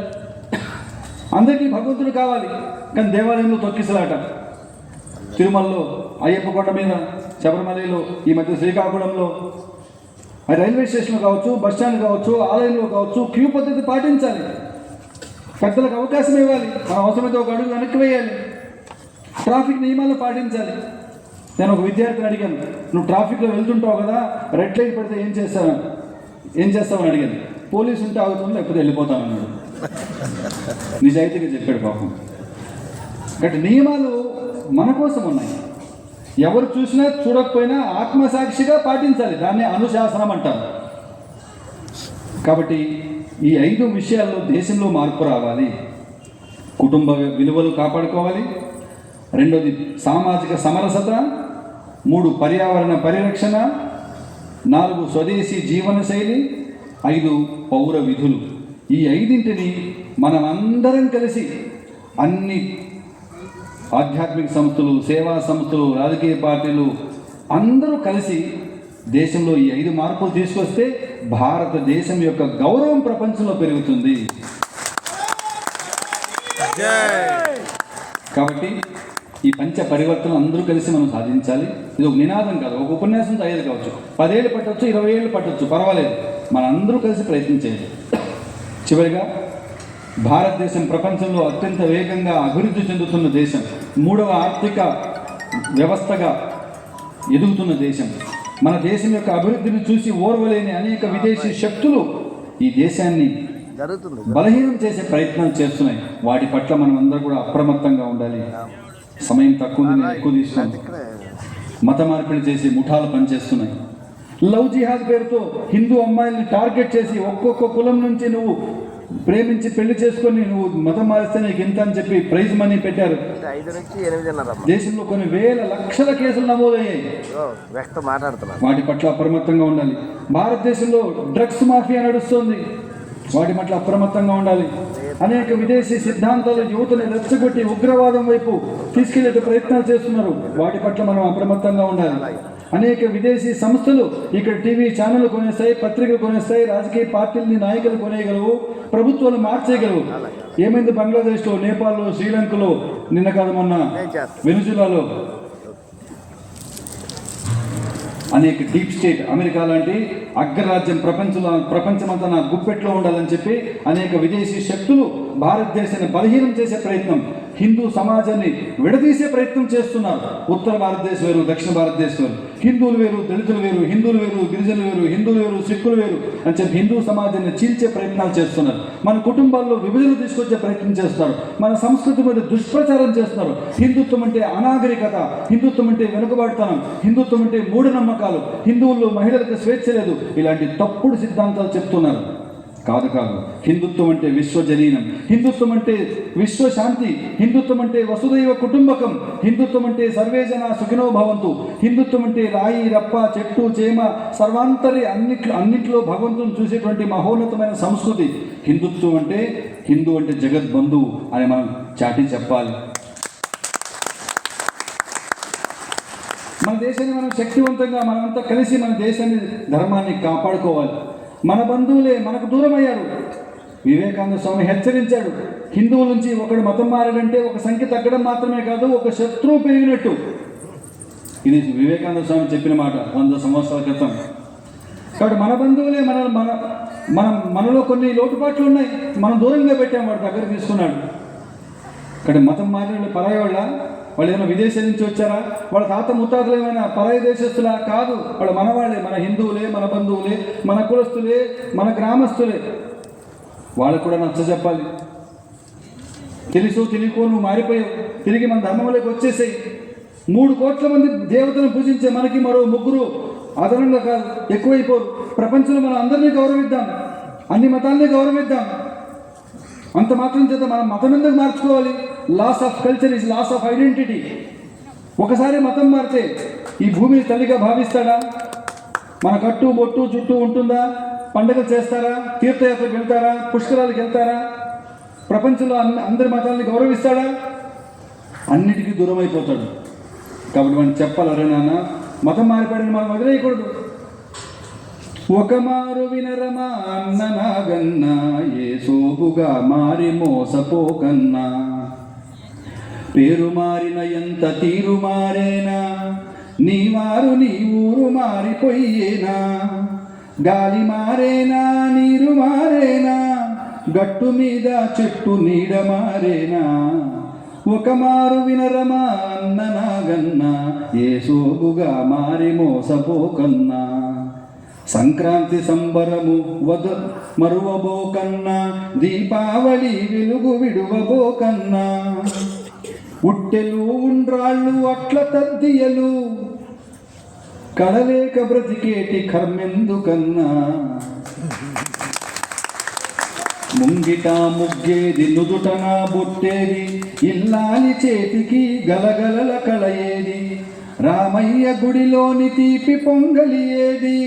అందరికీ భగవంతుడు కావాలి, కానీ దేవాలయంలో తొక్కిసలాట. తిరుమలలో, అయ్యప్ప కొండ మీద, శబరిమలలో, ఈ మధ్య శ్రీకాకుళంలో, రైల్వే స్టేషన్లో కావచ్చు, బస్టాండ్ కావచ్చు, ఆలయంలో కావచ్చు, క్యూ పద్ధతి పాటించాలి. పెద్దలకు అవకాశం ఇవ్వాలి, మన అవసరమైతే ఒక అడుగు వెనక్కి వేయాలి. ట్రాఫిక్ నియమాలు పాటించాలి. నేను ఒక విద్యార్థిని అడిగాను, నువ్వు ట్రాఫిక్లో వెళ్తుంటావు కదా, రెడ్ లైట్ పడితే ఏం చేస్తావని అడిగాను. పోలీసు ఉంటే ఆగుతాను, లేకపోతే వెళ్ళిపోతాను అన్నాడు. నిజాయితీగా చెప్పాడు పాపం. కాబట్టి నియమాలు మన కోసం ఉన్నాయి. ఎవరు చూసినా చూడకపోయినా ఆత్మసాక్షిగా పాటించాలి. దాన్ని అనుశాసనం అంటారు. కాబట్టి ఈ 5 విషయాల్లో దేశంలో మార్పు రావాలి. కుటుంబ విలువలు కాపాడుకోవాలి. 2ది సామాజిక సమరసత. 3 పర్యావరణ పరిరక్షణ. 4 స్వదేశీ జీవనశైలి. 5 పౌర విధులు. ఈ 5ంటిని మనం అందరం కలిసి, అన్ని ఆధ్యాత్మిక సంస్థలు, సేవా సంస్థలు, రాజకీయ పార్టీలు అందరూ కలిసి దేశంలో ఈ 5 మార్పులు తీసుకొస్తే భారతదేశం యొక్క గౌరవం ప్రపంచంలో పెరుగుతుంది. కాబట్టి ఈ పంచ పరివర్తన అందరూ కలిసి మనం సాధించాలి. ఇది ఒక నినాదం కాదు, ఒక ఉపన్యాసంతో అయ్యేది కావచ్చు. 10 ఏళ్ళు పట్టవచ్చు, 20 ఏళ్ళు పట్టవచ్చు, పర్వాలేదు. మనందరూ కలిసి ప్రయత్నించేది. చివరిగా, భారతదేశం ప్రపంచంలో అత్యంత వేగంగా అభివృద్ధి చెందుతున్న దేశం, 3వ ఆర్థిక వ్యవస్థగా ఎదుగుతున్న దేశం. మన దేశం యొక్క అభివృద్ధిని చూసి ఓర్వలేని అనేక విదేశీ శక్తులు ఈ దేశాన్ని బలహీనం చేసే ప్రయత్నాలు చేస్తున్నాయి. వాటి పట్ల మనం అందరూ కూడా అప్రమత్తంగా ఉండాలి. సమయం తక్కువ ఉంది, నేను ఎక్కువ తీసుకున్నాను. మత మార్పిడి చేసి ముఠాలు పనిచేస్తున్నాయి. లవ్ జిహాద్ పేరుతో హిందూ అమ్మాయిల్ని టార్గెట్ చేసి ఒక్కొక్క కులం నుంచి నువ్వు ప్రేమించి పెళ్లి చేసుకొని నువ్వు మతం మారిస్తే నీకు ఇంత అని చెప్పి ప్రైజ్ మనీ పెట్టారు. దేశంలో కొన్ని వేల లక్షల కేసులు నమోదయ్యాయి. వాటి పట్ల అప్రమత్తంగా ఉండాలి. భారతదేశంలో డ్రగ్స్ మాఫియా నడుస్తుంది. వాటి పట్ల అప్రమత్తంగా ఉండాలి. అనేక విదేశీ సిద్ధాంతాలు యువతని రెచ్చగొట్టి ఉగ్రవాదం వైపు తీసుకెళ్లే ప్రయత్నాలు చేస్తున్నారు. వాటి పట్ల మనం అప్రమత్తంగా ఉండాలి. అనేక విదేశీ సంస్థలు ఇక్కడ టీవీ ఛానల్ కొనేస్తాయి, పత్రికలు కొనేస్తాయి, రాజకీయ పార్టీలని నాయకులు కొనేయగలవు, ప్రభుత్వాలు మార్చేయగలవు. ఏమైంది బంగ్లాదేశ్లో, నేపాల్లో, శ్రీలంకలో, నిన్న కాదు మొన్న వెనుజులాలో అనేక డీప్ స్టేట్, అమెరికా లాంటి అగ్రరాజ్యం ప్రపంచమంతా నా గుప్పెట్లో ఉండాలని చెప్పి అనేక విదేశీ శక్తులు భారతదేశాన్ని బలహీనం చేసే ప్రయత్నం, హిందూ సమాజాన్ని విడదీసే ప్రయత్నం చేస్తున్నారు. ఉత్తర భారతదేశం వేరు, దక్షిణ భారతదేశం వేరు, హిందువులు వేరు, దళితులు వేరు, హిందువులు వేరు, గిరిజనులు వేరు, హిందువులు వేరు, సిక్కులు వేరు అని చెప్పి హిందూ సమాజాన్ని చీల్చే ప్రయత్నాలు చేస్తున్నారు. మన కుటుంబాల్లో విభజన తీసుకొచ్చే ప్రయత్నం చేస్తున్నారు. మన సంస్కృతి మీద దుష్ప్రచారం చేస్తున్నారు. హిందుత్వం అంటే అనాగరికత, హిందుత్వం అంటే వెనుకబాటుతనం, హిందుత్వం అంటే మూఢనమ్మకాలు, హిందువుల్లో మహిళలకు స్వేచ్ఛ లేదు, ఇలాంటి తప్పుడు సిద్ధాంతాలు చెప్తున్నారు. కాదు, హిందుత్వం అంటే విశ్వజనీనం, హిందుత్వం అంటే విశ్వశాంతి, హిందుత్వం అంటే వసుదైవ కుటుంబకం, హిందుత్వం అంటే సర్వేజన సుఖినో భవంతు, హిందుత్వం అంటే రాయి రప్ప చెట్టు చేమ సర్వాంతరి అన్నిట్లో భగవంతుని చూసేటువంటి మహోన్నతమైన సంస్కృతి. హిందుత్వం అంటే హిందూ అంటే జగద్బంధువు అని మనం చాటి చెప్పాలి. మన దేశాన్ని మనం శక్తివంతంగా మనమంతా కలిసి మన దేశాన్ని ధర్మాన్ని కాపాడుకోవాలి. మన బంధువులే మనకు దూరం అయ్యారు. వివేకానంద స్వామి హెచ్చరించాడు, హిందువుల నుంచి ఒకడు మతం మారాడంటే ఒక సంఖ్య తగ్గడం మాత్రమే కాదు, ఒక శత్రువు పెరిగినట్టు. ఇది వివేకానంద స్వామి చెప్పిన మాట 100 సంవత్సరాల క్రితం. కాబట్టి మన బంధువులే మనలో కొన్ని లోటుపాట్లు ఉన్నాయి, మనం దూరంగా పెట్టాం, వాడు దగ్గర తీసుకున్నాడు. ఇక్కడ మతం మారిన పరాయి వాళ్ళు ఏమైనా విదేశం నుంచి వచ్చారా, వాళ్ళ తాత ముత్తాతలు ఏమైనా పరాయి దేశస్తులా? కాదు, వాళ్ళు మనవాళ్ళే, మన హిందువులే, మన బంధువులే, మన కులస్తులే, మన గ్రామస్తులే. వాళ్ళకు కూడా నచ్చ చెప్పాలి. తెలుసో తెలియకో నువ్వు మారిపోయావు, తిరిగి మన ధర్మంలోకి వచ్చేసాయి. 3 కోట్ల మంది దేవతలను పూజించే మనకి మరో 3 అదనంగా కాదు, ఎక్కువైపోరు. ప్రపంచంలో మనం అందరినీ గౌరవిద్దాం, అన్ని మతాలని గౌరవిద్దాం. అంత మాత్రం చేత మనం మతం ఎందుకు మార్చుకోవాలి? Loss of culture is loss of identity. ఒకసారి మతం మారితే ఈ భూమిని తల్లిగా భావిస్తాడా? మన కట్టు బొట్టు చుట్టూ ఉంటుందా? పండుగలు చేస్తారా? తీర్థయాత్రకు వెళ్తారా? పుష్కరాలకు వెళ్తారా? ప్రపంచంలో అందరి మతాలని గౌరవిస్తాడా? అన్నిటికీ దూరం అయిపోతాడు. కాబట్టి మనం చెప్పాలి, అరే నాన్న మతం మారిపోయాడని మనం వదిలేయకూడదు. ఒక మారు వినరమా అన్న నాగన్నా, ఏ సోబుగా మారి మోసపోకన్నా. పేరు మారిన ఎంత తీరు మారేనా, నీ వారు నీ ఊరు మారిపోయేనా. గాలి మారేనా, నీరు మారేనా, గట్టు మీద చెట్టు నీడ మారేనా. ఒక మారు వినరమా అన్న నాగన్నా, ఏ సోబుగా మారి మోసపోకన్నా. సంక్రాంతి సంబరము మరువబోకన్నా, దీపావళి వెలుగు విడువబోకన్నా. ఉట్టెలు ఉండ్రాళ్ళు అట్ల తద్దియలు, కడలేక బ్రతికేటి కర్మెందుకన్నా. ముంగిట ముగ్గేది నుదుటన బొట్టేది, ఇల్లాలి చేతికి గలగలల కళయేది. రామయ్య గుడిలోని తీపి పొంగలి ఏది,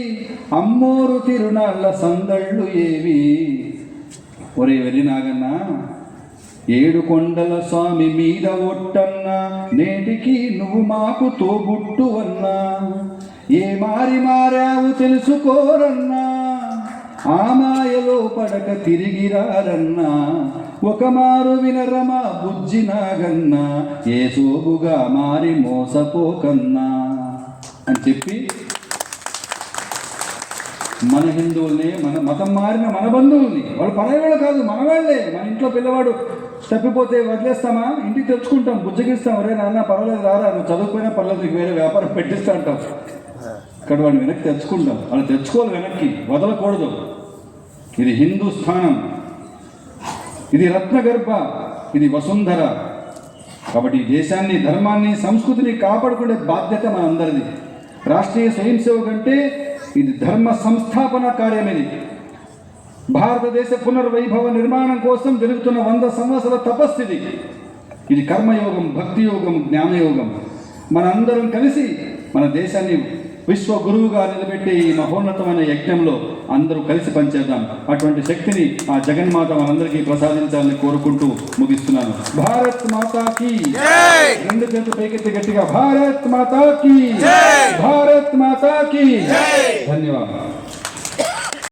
అమ్మోరు తిరునాళ్ళ సందళ్ళు ఏవి. ఒరే వెర్రి నాగన్నా, 7 కొండల స్వామి మీద ఒట్టన్నా, నేటికి నువ్వు మాకు తోబుట్టు అన్నా. ఏ మారావు తెలుసుకోరన్నా, ఆ మాయలో పడక తిరిగిరారన్నా. ఒక మారు వినరమా బుజ్జి నాగన్నా, ఏ సోబుగా మారి మోసపోకన్నా అని చెప్పి మన హిందువుల్ని, మన మతం మారిన మన బంధువుల్ని, వాళ్ళు పరాయివాళ్ళు కాదు, మనవాళ్లే. మన ఇంట్లో పిల్లవాడు తప్పిపోతే వదిలేస్తామా? ఇంటికి తెచ్చుకుంటాం, బుజ్జగిస్తాం. ఒరే నాన్న పర్వాలేదు రారా, నువ్వు చదువుకునే పర్లేదు, నీకు వేరే వ్యాపారం పెట్టిస్తా అంటాం. ఇక్కడ వాడిని వెనక్కి తెచ్చుకుంటాం. వాళ్ళు తెచ్చుకోవాలి, వెనక్కి వదలకూడదు. ఇది హిందూస్థానం, ఇది రత్నగర్భ, ఇది వసుంధర. కాబట్టి ఈ దేశాన్ని, ధర్మాన్ని, సంస్కృతిని కాపాడుకునే బాధ్యత మనందరిది. రాష్ట్రీయ స్వయం సేవక్ అంటే ఇది ధర్మ సంస్థాపన కార్యం. ఇది భారతదేశ పునర్వైభవ నిర్మాణం కోసం జరుగుతున్న 100 సంవత్సరాల తపస్సు. ఇది కర్మయోగం, భక్తి యోగం, జ్ఞానయోగం. మనందరం కలిసి మన దేశాన్ని విశ్వ గురువుగా నిలబెట్టే ఈ మహోన్నతమైన యజ్ఞంలో అందరూ కలిసి పనిచేద్దాం. అటువంటి శక్తిని ఆ జగన్మాత మనందరికీ ప్రసాదించాలని కోరుకుంటూ ముగిస్తున్నాను. భారత్ మాతాకి, 2 చేతులు పైకెత్తి గట్టిగా భారత్ మాతాకి, భారత్ మాతాకి. ధన్యవాదాలు.